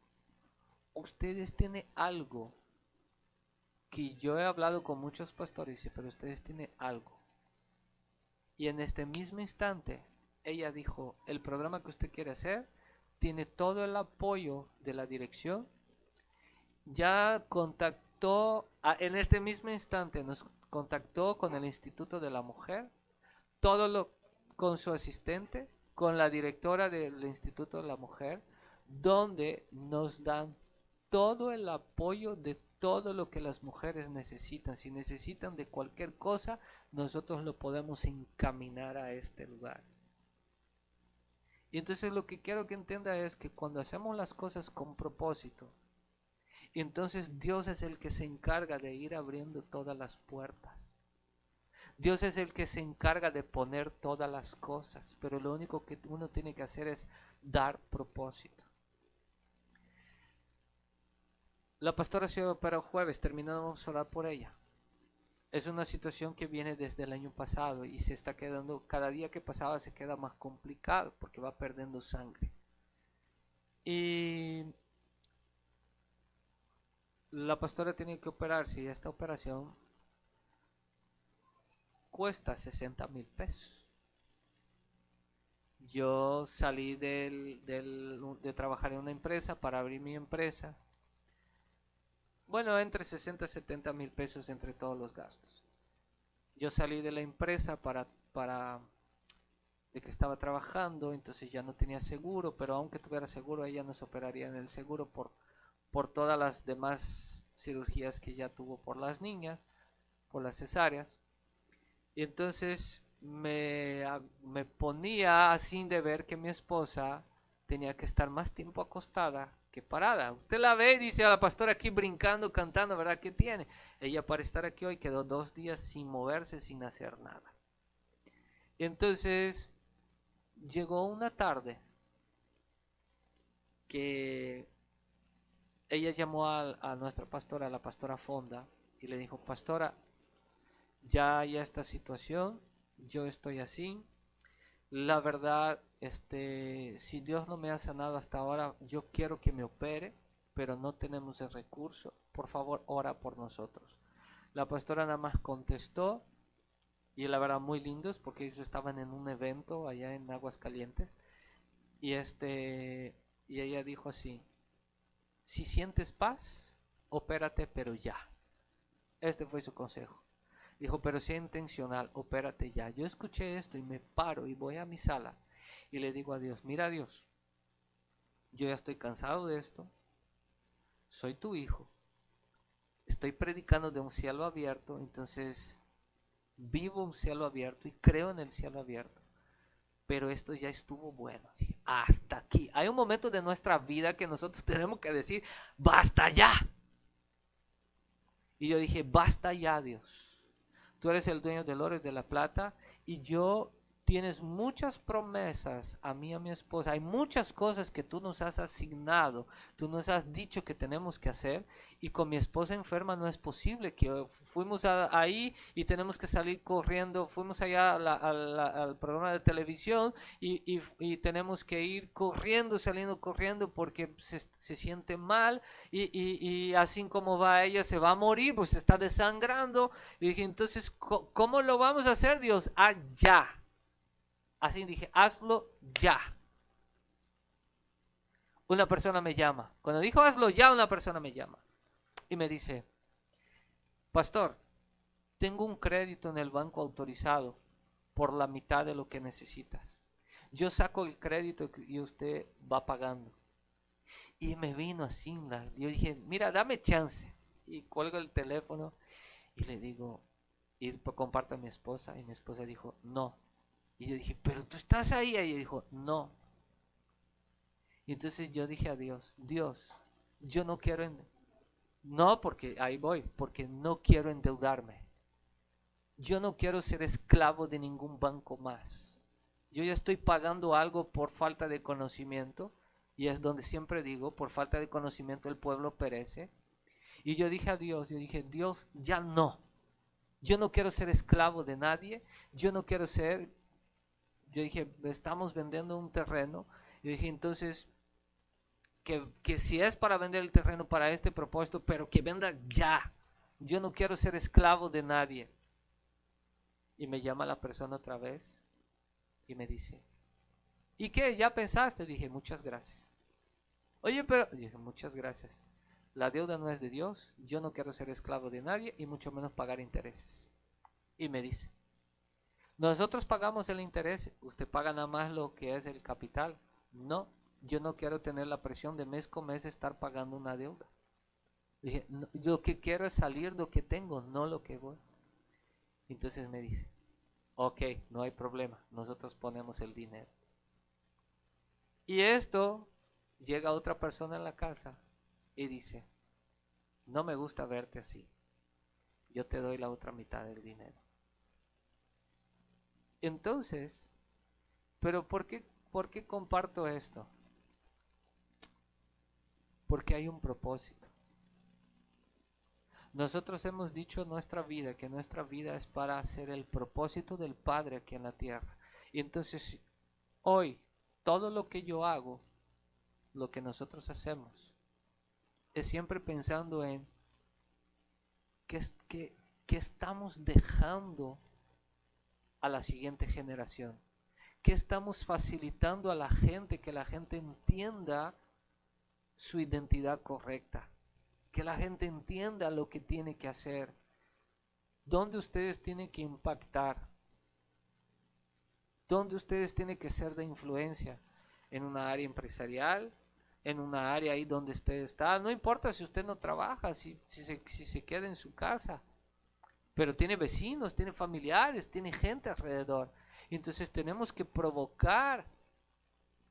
ustedes tienen algo que yo he hablado con muchos pastores, pero ustedes tienen algo. Y en este mismo instante, ella dijo, el programa que usted quiere hacer tiene todo el apoyo de la dirección. Ya contactó, en este mismo instante nos contactó con el Instituto de la Mujer, con su asistente, con la directora del Instituto de la Mujer, donde nos dan todo el apoyo de todo lo que las mujeres necesitan. Si necesitan de cualquier cosa, nosotros lo podemos encaminar a este lugar. Y entonces lo que quiero que entienda es que cuando hacemos las cosas con propósito, entonces Dios es el que se encarga de ir abriendo todas las puertas. Dios es el que se encarga de poner todas las cosas, pero lo único que uno tiene que hacer es dar propósito. La pastora se operó jueves, terminamos de orar por ella. Es una situación que viene desde el año pasado y se está quedando, cada día que pasaba se queda más complicado porque va perdiendo sangre. Y la pastora tiene que operarse y esta operación cuesta 60,000 pesos. Yo salí de trabajar en una empresa para abrir mi empresa. Bueno, entre 60 y 70 mil pesos entre todos los gastos. Yo salí de la empresa de que estaba trabajando, entonces ya no tenía seguro, pero aunque tuviera seguro, ella nos operaría en el seguro por todas las demás cirugías que ya tuvo por las niñas, por las cesáreas. Y entonces me ponía así de ver que mi esposa tenía que estar más tiempo acostada que parada. Usted la ve y dice a la pastora aquí brincando, cantando, ¿verdad? ¿Qué tiene? Ella para estar aquí hoy quedó 2 días sin moverse, sin hacer nada. Entonces llegó una tarde que ella llamó a nuestra pastora, a la pastora Fonda, y le dijo: pastora, ya hay esta situación, yo estoy así, la verdad, si Dios no me ha sanado hasta ahora, yo quiero que me opere, pero no tenemos el recurso, por favor ora por nosotros. La pastora nada más contestó, y la verdad muy lindos, porque ellos estaban en un evento allá en Aguascalientes, y ella dijo así: si sientes paz, opérate, pero ya. Este fue su consejo. Dijo: pero si es intencional, opérate ya. Yo escuché esto y me paro y voy a mi sala y le digo a Dios: mira Dios, yo ya estoy cansado de esto, soy tu hijo, estoy predicando de un cielo abierto, entonces vivo un cielo abierto y creo en el cielo abierto, pero esto ya estuvo bueno, hasta aquí. Hay un momento de nuestra vida que nosotros tenemos que decir: basta ya. Y yo dije: basta ya, Dios, tú eres el dueño del oro y de la plata, y tienes muchas promesas a mí y a mi esposa. Hay muchas cosas que tú nos has asignado, tú nos has dicho que tenemos que hacer, y con mi esposa enferma no es posible que fuimos ahí y tenemos que salir corriendo. Fuimos allá al programa de televisión y tenemos que ir corriendo, saliendo corriendo porque se siente mal, y así como va ella se va a morir, pues se está desangrando. Y dije: entonces, ¿cómo lo vamos a hacer, Dios? Ya. Así dije: hazlo ya. Una persona me llama. Cuando dijo hazlo ya, una persona me llama y me dice: pastor, tengo un crédito en el banco autorizado por la mitad de lo que necesitas. Yo saco el crédito y usted va pagando. Y me vino así, yo dije: mira, dame chance. Y cuelgo el teléfono y le digo, y comparto a mi esposa, y mi esposa dijo: no. Y yo dije: pero tú estás ahí. Y ella dijo: no. Y entonces yo dije a Dios: Dios, yo no quiero, no, porque ahí voy, porque no quiero endeudarme. Yo no quiero ser esclavo de ningún banco más. Yo ya estoy pagando algo por falta de conocimiento, y es donde siempre digo: por falta de conocimiento el pueblo perece. Y yo dije a Dios, Dios, ya no. Yo no quiero ser esclavo de nadie. Yo no quiero ser... Yo dije: estamos vendiendo un terreno. Yo dije: entonces, que si es para vender el terreno para este propósito, pero que venda ya. Yo no quiero ser esclavo de nadie. Y me llama la persona otra vez y me dice: ¿y qué? ¿Ya pensaste? Dije: muchas gracias. Oye, pero... Dije: muchas gracias. La deuda no es de Dios. Yo no quiero ser esclavo de nadie, y mucho menos pagar intereses. Y me dice: nosotros pagamos el interés, usted paga nada más lo que es el capital. No, yo no quiero tener la presión de mes con mes estar pagando una deuda. Dije: no, lo que quiero es salir de lo que tengo, no lo que voy. Entonces me dice: ok, no hay problema, nosotros ponemos el dinero. Y esto, llega otra persona en la casa y dice: no me gusta verte así, yo te doy la otra mitad del dinero. Entonces, ¿pero por qué comparto esto? Porque hay un propósito. Nosotros hemos dicho en nuestra vida que nuestra vida es para hacer el propósito del Padre aquí en la tierra. Y entonces, hoy, todo lo que yo hago, lo que nosotros hacemos, es siempre pensando en qué estamos dejando a la siguiente generación, qué estamos facilitando a la gente, que la gente entienda su identidad correcta, que la gente entienda lo que tiene que hacer, dónde ustedes tienen que impactar, dónde ustedes tienen que ser de influencia, en una área empresarial, en una área ahí donde usted está. No importa si usted no trabaja, si se queda en su casa, pero tiene vecinos, tiene familiares, tiene gente alrededor. Y entonces tenemos que provocar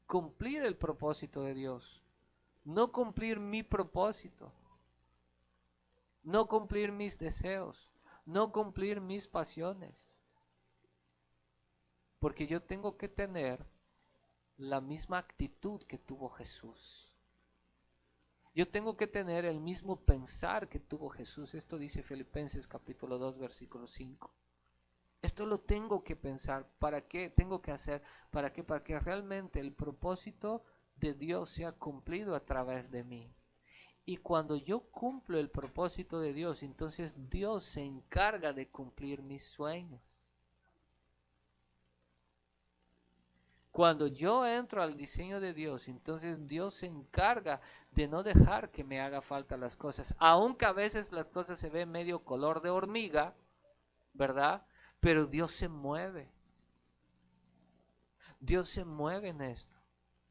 cumplir el propósito de Dios, no cumplir mi propósito, no cumplir mis deseos, no cumplir mis pasiones. Porque yo tengo que tener la misma actitud que tuvo Jesús. Yo tengo que tener el mismo pensar que tuvo Jesús. Esto dice Filipenses capítulo 2, versículo 5. Esto lo tengo que pensar. ¿Para qué tengo que hacer? ¿Para qué? Para que realmente el propósito de Dios sea cumplido a través de mí. Y cuando yo cumplo el propósito de Dios, entonces Dios se encarga de cumplir mis sueños. Cuando yo entro al diseño de Dios, entonces Dios se encarga de no dejar que me haga falta las cosas. Aunque a veces las cosas se ven medio color de hormiga, ¿verdad? Pero Dios se mueve. Dios se mueve en esto.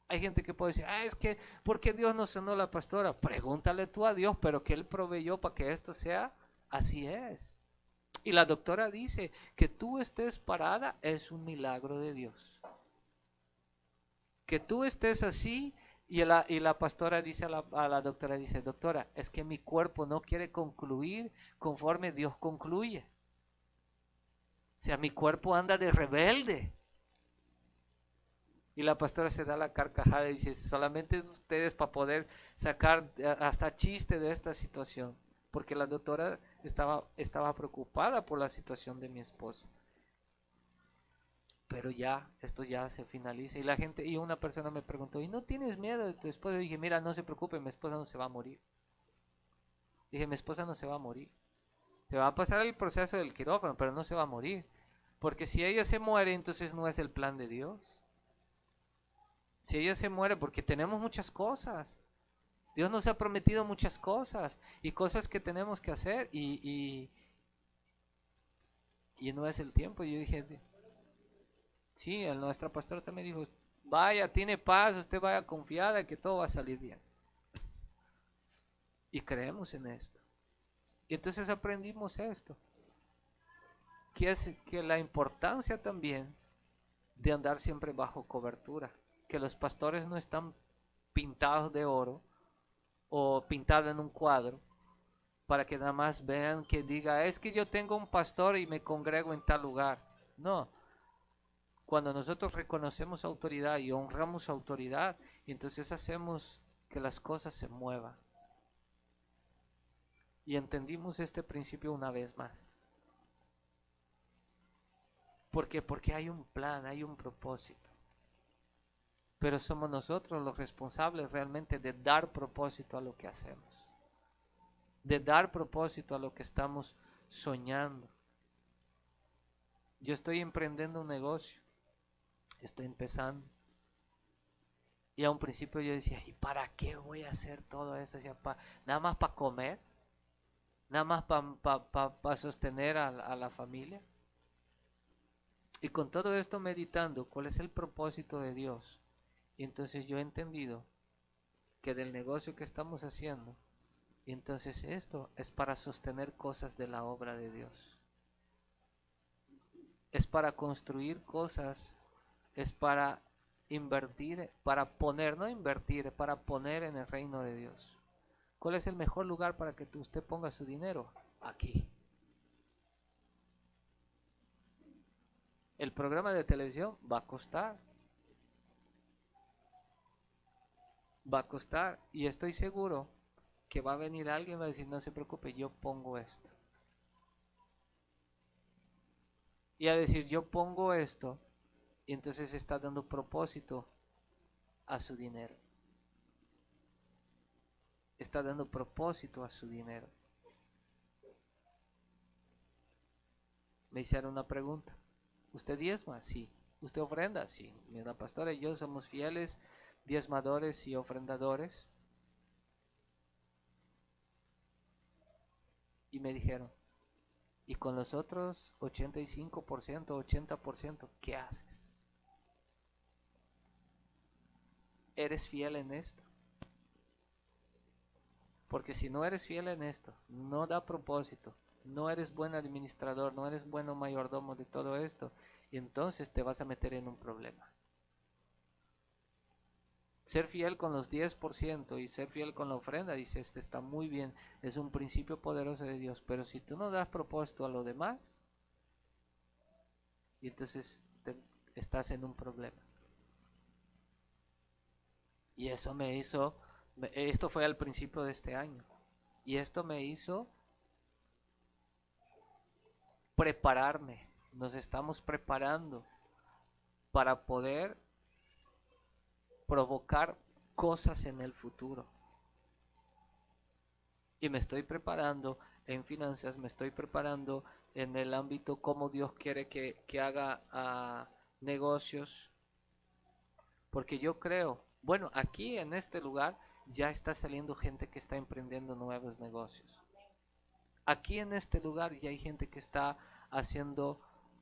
Hay gente que puede decir, es que, ¿por qué Dios no sanó a la pastora? Pregúntale tú a Dios, pero que Él proveyó para que esto sea, así es. Y la doctora dice, que tú estés parada es un milagro de Dios. Que tú estés así, y la pastora dice a la doctora, dice, doctora, es que mi cuerpo no quiere concluir conforme Dios concluye. O sea, mi cuerpo anda de rebelde. Y la pastora se da la carcajada y dice, solamente ustedes para poder sacar hasta chiste de esta situación. Porque la doctora estaba preocupada por la situación de mi esposa. Pero ya, esto ya se finaliza. Y una persona me preguntó, ¿y no tienes miedo de tu esposa? Y dije, mira, no se preocupe, mi esposa no se va a morir. Dije, mi esposa no se va a morir. Se va a pasar el proceso del quirófano, pero no se va a morir. Porque si ella se muere, entonces no es el plan de Dios. Si ella se muere, porque tenemos muchas cosas. Dios nos ha prometido muchas cosas. Y cosas que tenemos que hacer. Y no es el tiempo. Y yo dije, sí, nuestra pastora también dijo, vaya, tiene paz, usted vaya confiada que todo va a salir bien. Y creemos en esto. Y entonces aprendimos esto. Que es que la importancia también de andar siempre bajo cobertura. Que los pastores no están pintados de oro o pintados en un cuadro para que nada más vean que diga, es que yo tengo un pastor y me congrego en tal lugar. No. Cuando nosotros reconocemos autoridad y honramos autoridad, entonces hacemos que las cosas se muevan. Y entendimos este principio una vez más. ¿Por qué? Porque hay un plan, hay un propósito. Pero somos nosotros los responsables realmente de dar propósito a lo que hacemos. De dar propósito a lo que estamos soñando. Yo estoy emprendiendo un negocio. Estoy empezando. Y a un principio yo decía, ¿y para qué voy a hacer todo eso? O sea, ¿nada más para comer? ¿Nada más para sostener a la familia? Y con todo esto meditando, ¿cuál es el propósito de Dios? Y entonces yo he entendido que del negocio que estamos haciendo, y entonces esto es para sostener cosas de la obra de Dios. Es para construir cosas, es para invertir, para poner, no invertir, para poner en el reino de Dios. ¿Cuál es el mejor lugar para que usted ponga su dinero? Aquí. El programa de televisión va a costar. Va a costar. Y estoy seguro que va a venir alguien y va a decir, no se preocupe, yo pongo esto. Y a decir, yo pongo esto. Y entonces está dando propósito a su dinero. Está dando propósito a su dinero. Me hicieron una pregunta. ¿Usted diezma? Sí. ¿Usted ofrenda? Sí. La pastora y yo somos fieles diezmadores y ofrendadores. Y me dijeron, ¿y con los otros 85%, 80%, qué haces? ¿Eres fiel en esto? Porque si no eres fiel en esto, no da propósito, no eres buen administrador, no eres bueno mayordomo de todo esto, y entonces te vas a meter en un problema. Ser fiel con los 10% y ser fiel con la ofrenda, dice, esto está muy bien, es un principio poderoso de Dios, pero si tú no das propósito a lo demás, y entonces estás en un problema. Y eso me hizo, esto fue al principio de este año, y esto me hizo prepararme. Nos estamos preparando para poder provocar cosas en el futuro. Y me estoy preparando en finanzas, me estoy preparando en el ámbito como Dios quiere que haga negocios. Porque yo creo, bueno, aquí en este lugar ya está saliendo gente que está emprendiendo nuevos negocios. Aquí en este lugar ya hay gente que está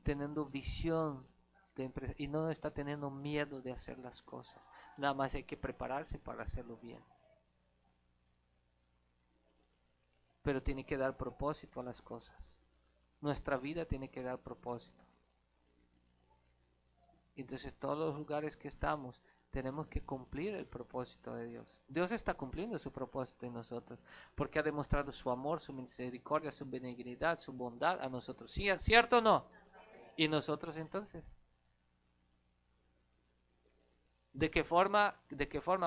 teniendo visión de empresa y no está teniendo miedo de hacer las cosas. Nada más hay que prepararse para hacerlo bien. Pero tiene que dar propósito a las cosas. Nuestra vida tiene que dar propósito. Entonces, todos los lugares que estamos, tenemos que cumplir el propósito de Dios. Dios está cumpliendo su propósito en nosotros, porque ha demostrado su amor, su misericordia, su benignidad, su bondad a nosotros. ¿Sí, ¿cierto o no? ¿Y nosotros entonces? ¿De qué forma,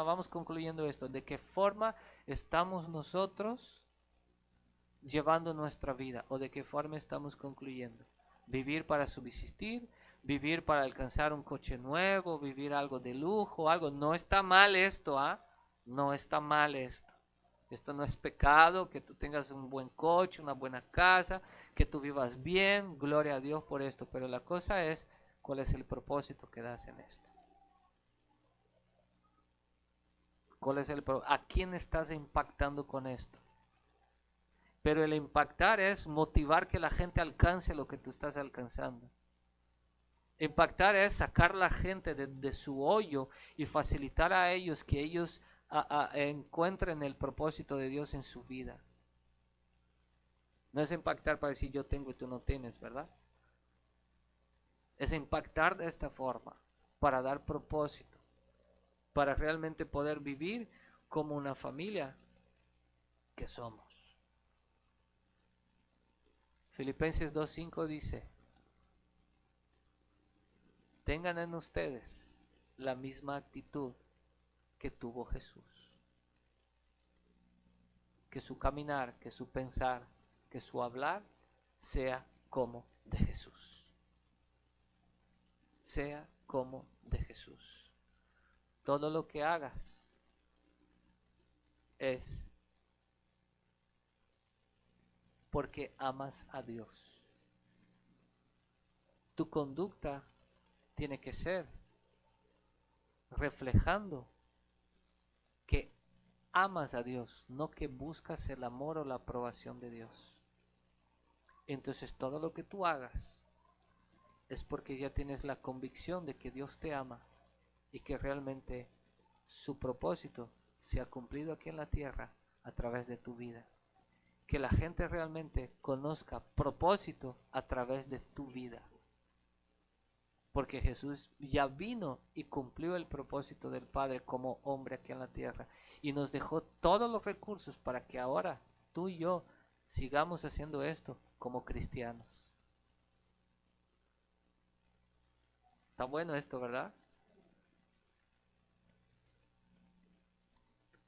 vamos concluyendo esto, de qué forma estamos nosotros llevando nuestra vida? ¿O de qué forma estamos concluyendo? ¿Vivir para subsistir? ¿Vivir para alcanzar un coche nuevo? ¿Vivir algo de lujo? Algo. No está mal esto, ¿ah? No está mal esto. Esto no es pecado, que tú tengas un buen coche, una buena casa, que tú vivas bien, gloria a Dios por esto. Pero la cosa es, ¿cuál es el propósito que das en esto? ¿A quién estás impactando con esto? Pero el impactar es motivar que la gente alcance lo que tú estás alcanzando. Impactar es sacar a la gente de su hoyo y facilitar a ellos que ellos encuentren el propósito de Dios en su vida. No es impactar para decir yo tengo y tú no tienes, ¿verdad? Es impactar de esta forma para dar propósito, para realmente poder vivir como una familia que somos. Filipenses 2:5 dice: tengan en ustedes la misma actitud que tuvo Jesús. Que su caminar, que su pensar, que su hablar sea como de Jesús. Sea como de Jesús. Todo lo que hagas es porque amas a Dios. Tu conducta tiene que ser reflejando que amas a Dios, no que buscas el amor o la aprobación de Dios. Entonces todo lo que tú hagas es porque ya tienes la convicción de que Dios te ama y que realmente su propósito se ha cumplido aquí en la tierra a través de tu vida. Que la gente realmente conozca propósito a través de tu vida. Porque Jesús ya vino y cumplió el propósito del Padre como hombre aquí en la tierra. Y nos dejó todos los recursos para que ahora tú y yo sigamos haciendo esto como cristianos. Está bueno esto, ¿verdad?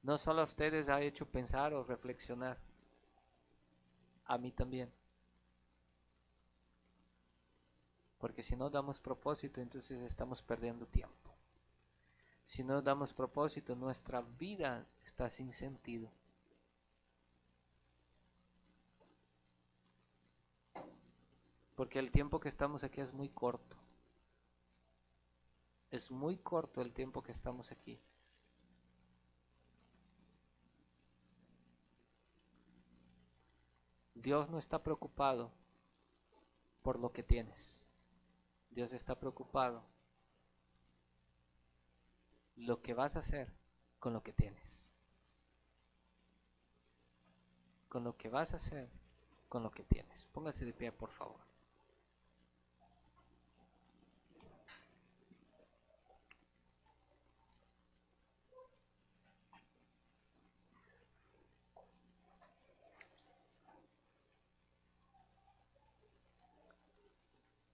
No solo a ustedes ha hecho pensar o reflexionar. A mí también. Porque si no damos propósito, entonces estamos perdiendo tiempo. Si no damos propósito, nuestra vida está sin sentido. Porque el tiempo que estamos aquí es muy corto. Es muy corto el tiempo que estamos aquí. Dios no está preocupado por lo que tienes. Dios está preocupado lo que vas a hacer con lo que tienes. Con lo que vas a hacer con lo que tienes. Póngase de pie, por favor.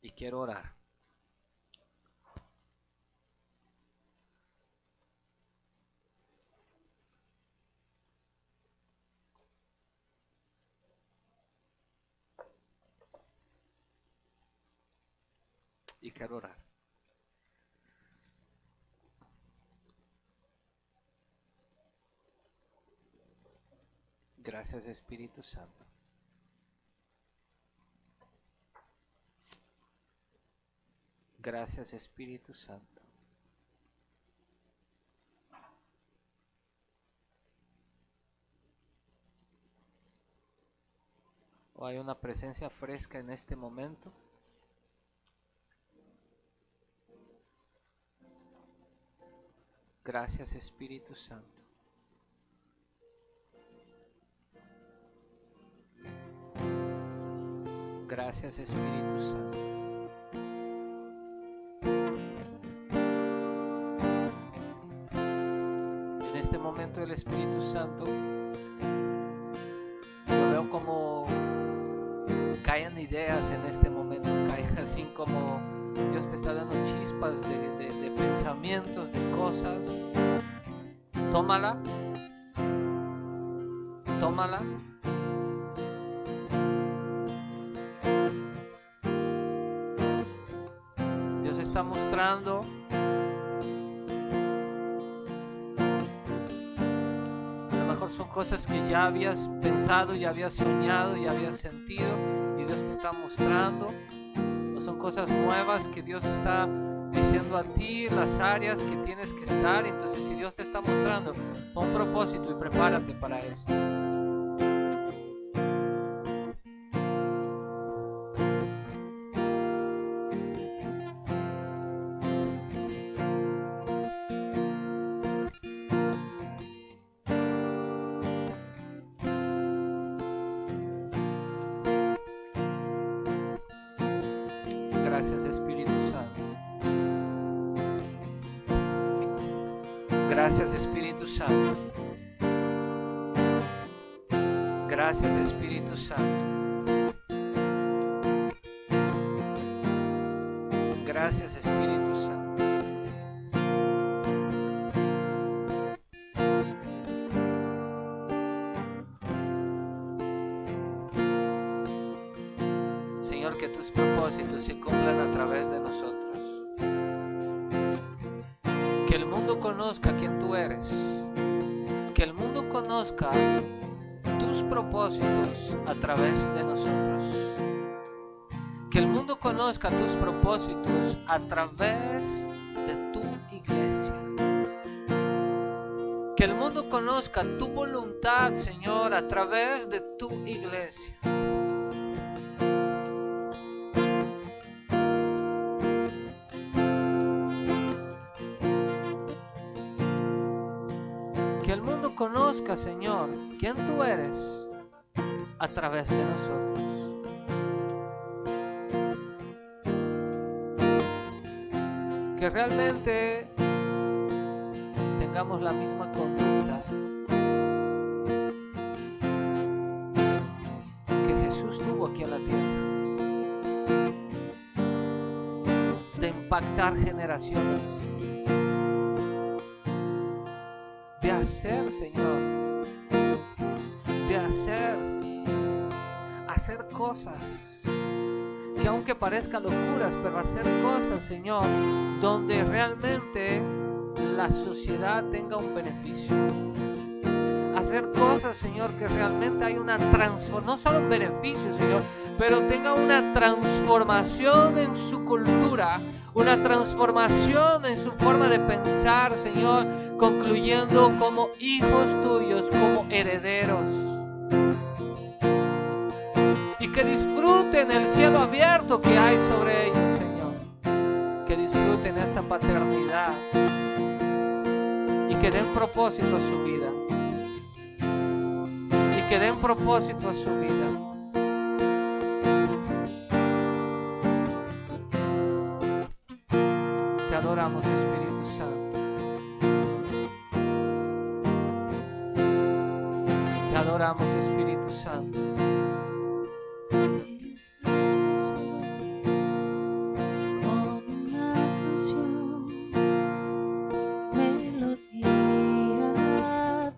Y quiero orar. Y quiero orar. Gracias, Espíritu Santo. Gracias, Espíritu Santo. ¿O hay una presencia fresca en este momento? Gracias, Espíritu Santo. Gracias, Espíritu Santo. En este momento el Espíritu Santo, yo veo como caen ideas en este momento, caen así como Dios te está dando chispas de pensamientos, de cosas. Tómala. Tómala. Dios está mostrando a lo mejor son cosas que ya habías pensado, ya habías soñado, ya habías sentido, y Dios te está mostrando. Son cosas nuevas que Dios está diciendo a ti, las áreas que tienes que estar. Entonces, si Dios te está mostrando, pon propósito y prepárate para esto. Gracias, Espíritu Santo. Gracias, Espíritu Santo. Gracias, Espíritu Santo. Gracias, Espíritu Santo. Señor, que tus propósitos se cumplan a través de nosotros. Que el mundo conozca quién tú eres. Que el mundo conozca tus propósitos a través de nosotros. Que el mundo conozca tus propósitos a través de tu iglesia. Que el mundo conozca tu voluntad, Señor, a través de tu iglesia. Que el mundo conozca, Señor, quién tú eres a través de nosotros. Que realmente tengamos la misma conducta que Jesús tuvo aquí en la tierra, de impactar generaciones, de hacer, Señor, de hacer cosas que aunque parezcan locuras, pero hacer cosas, Señor, donde realmente la sociedad tenga un beneficio. Hacer cosas, Señor, que realmente hay una transformación, no solo un beneficio, Señor, pero tenga una transformación en su cultura, una transformación en su forma de pensar, Señor, concluyendo como hijos tuyos, como herederos. Y que disfruten el cielo abierto que hay sobre ellos, Señor. Que disfruten esta paternidad y que den propósito a su vida. Y que den propósito a su vida. Te adoramos, Espíritu Santo. Te adoramos, Espíritu Santo. Con una canción, melodía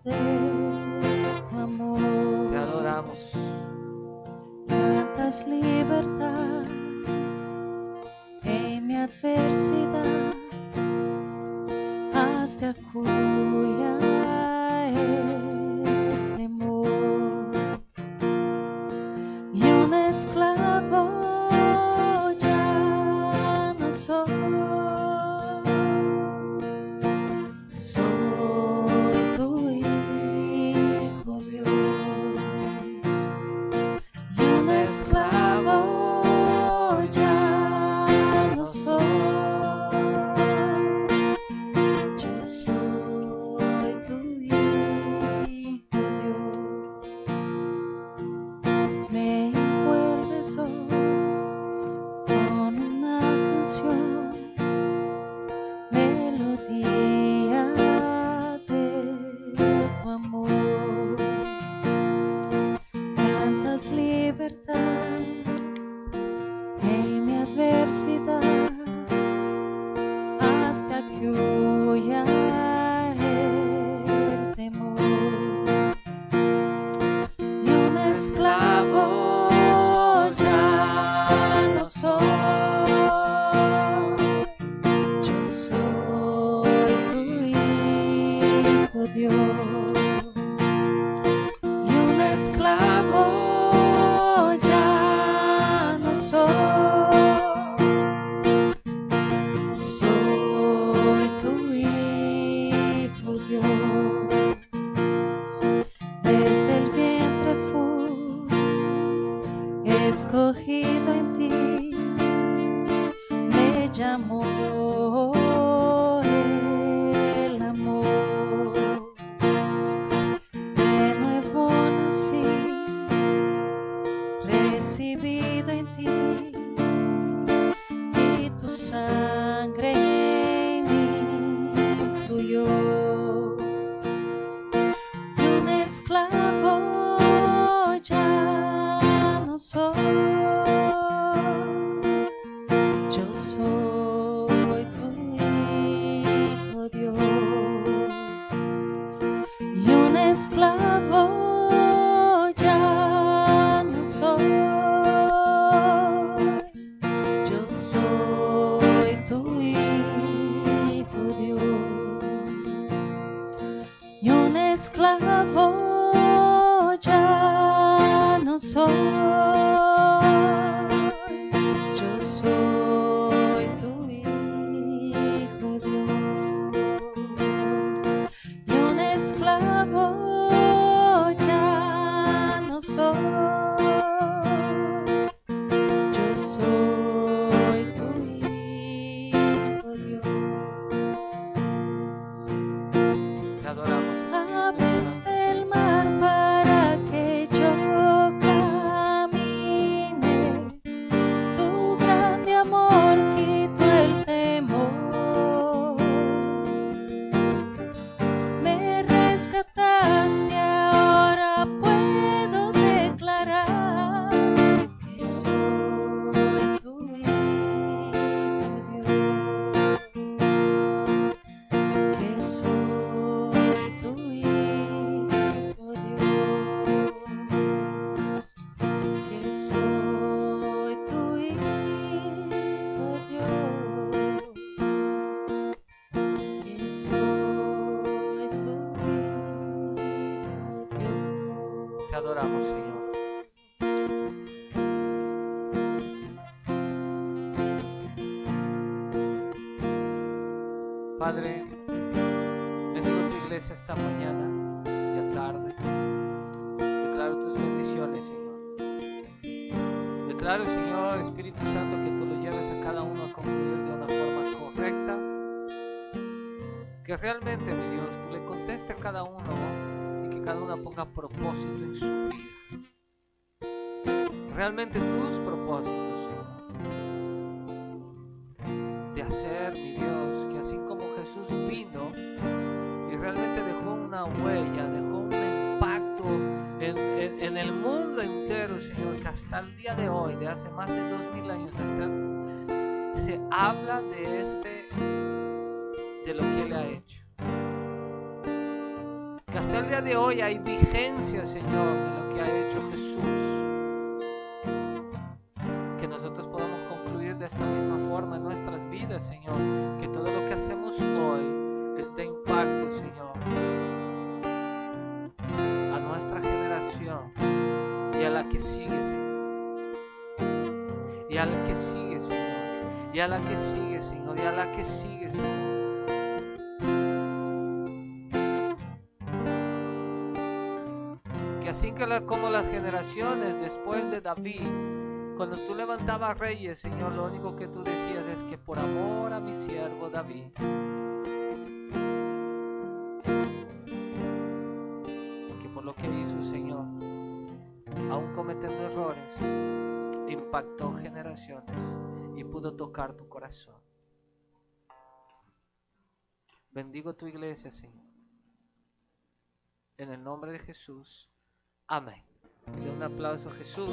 de tu amor. Te adoramos. Cantas libertad en mi adversidad, hasta cuya el temor. Y un esclavo ya no soy, soy tu hijo Dios. Y un esclavo ya no soy, yo soy tu hijo Dios. Me envuelves hoy con una canción, melodía de tu amor. Cantas libertad en mi adversidad, hasta que huya el temor. Y un esclavo ya no soy, yo soy tu hijo Dios. Y un esclavo ya no soy, soy tu hijo Dios. Desde el vientre fui escogido en ti, me llamó el amor. De nuevo nací, recibido en ti, y tu sangre en mí fluyó. Y un esclavo ya no soy, yo soy tu hijo Dios. Y un esclavo ya no soy, yo soy tu hijo Dios. Y un esclavo ya no soy, yo soy tu hijo Dios. Y un esclavo ya no soy, yo soy tu hijo Dios. Te adoramos, Espíritu Santo. Abriste el mar para que yo camine, tu grande amor quitó el temor. Me rescataste, ahora puedo declarar que soy tu hijo Dios, que soy tu hijo Dios, que soy tu hijo Dios, que soy tu hijo Dios. Te adoramos, Señor. Padre, bendigo tu iglesia esta mañana, ya tarde. Declaro tus bendiciones, Señor. Declaro, Señor, Espíritu Santo, que tú lo lleves a cada uno a concluir de una forma correcta. Que realmente, mi Dios, tú le contestes a cada uno y que cada uno ponga propósito en su vida. realmente tus propósitos, Señor. De hacer, mi Dios, que así como Jesús vino y realmente dejó una huella, dejó un impacto en el mundo entero, Señor, que hasta el día de hoy, de hace más de 2000 años, se habla de lo que Él ha hecho. Que hasta el día de hoy hay vigencia, Señor, de lo que ha hecho Jesús. Que nosotros podamos concluir de esta misma forma en nuestras vidas, Señor. Que todo lo que hacemos hoy es de impacto, Señor, a nuestra generación y a la que sigue, Señor. Y a la que sigue, Señor. Y a la que sigue, Señor. Y a la que sigue, Señor. Así que como las generaciones después de David, cuando tú levantabas reyes, Señor, lo único que tú decías es que por amor a mi siervo David, que por lo que hizo, Señor, aún cometiendo errores, impactó generaciones y pudo tocar tu corazón. Bendigo tu iglesia, Señor, en el nombre de Jesús. Amén. De un aplauso a Jesús.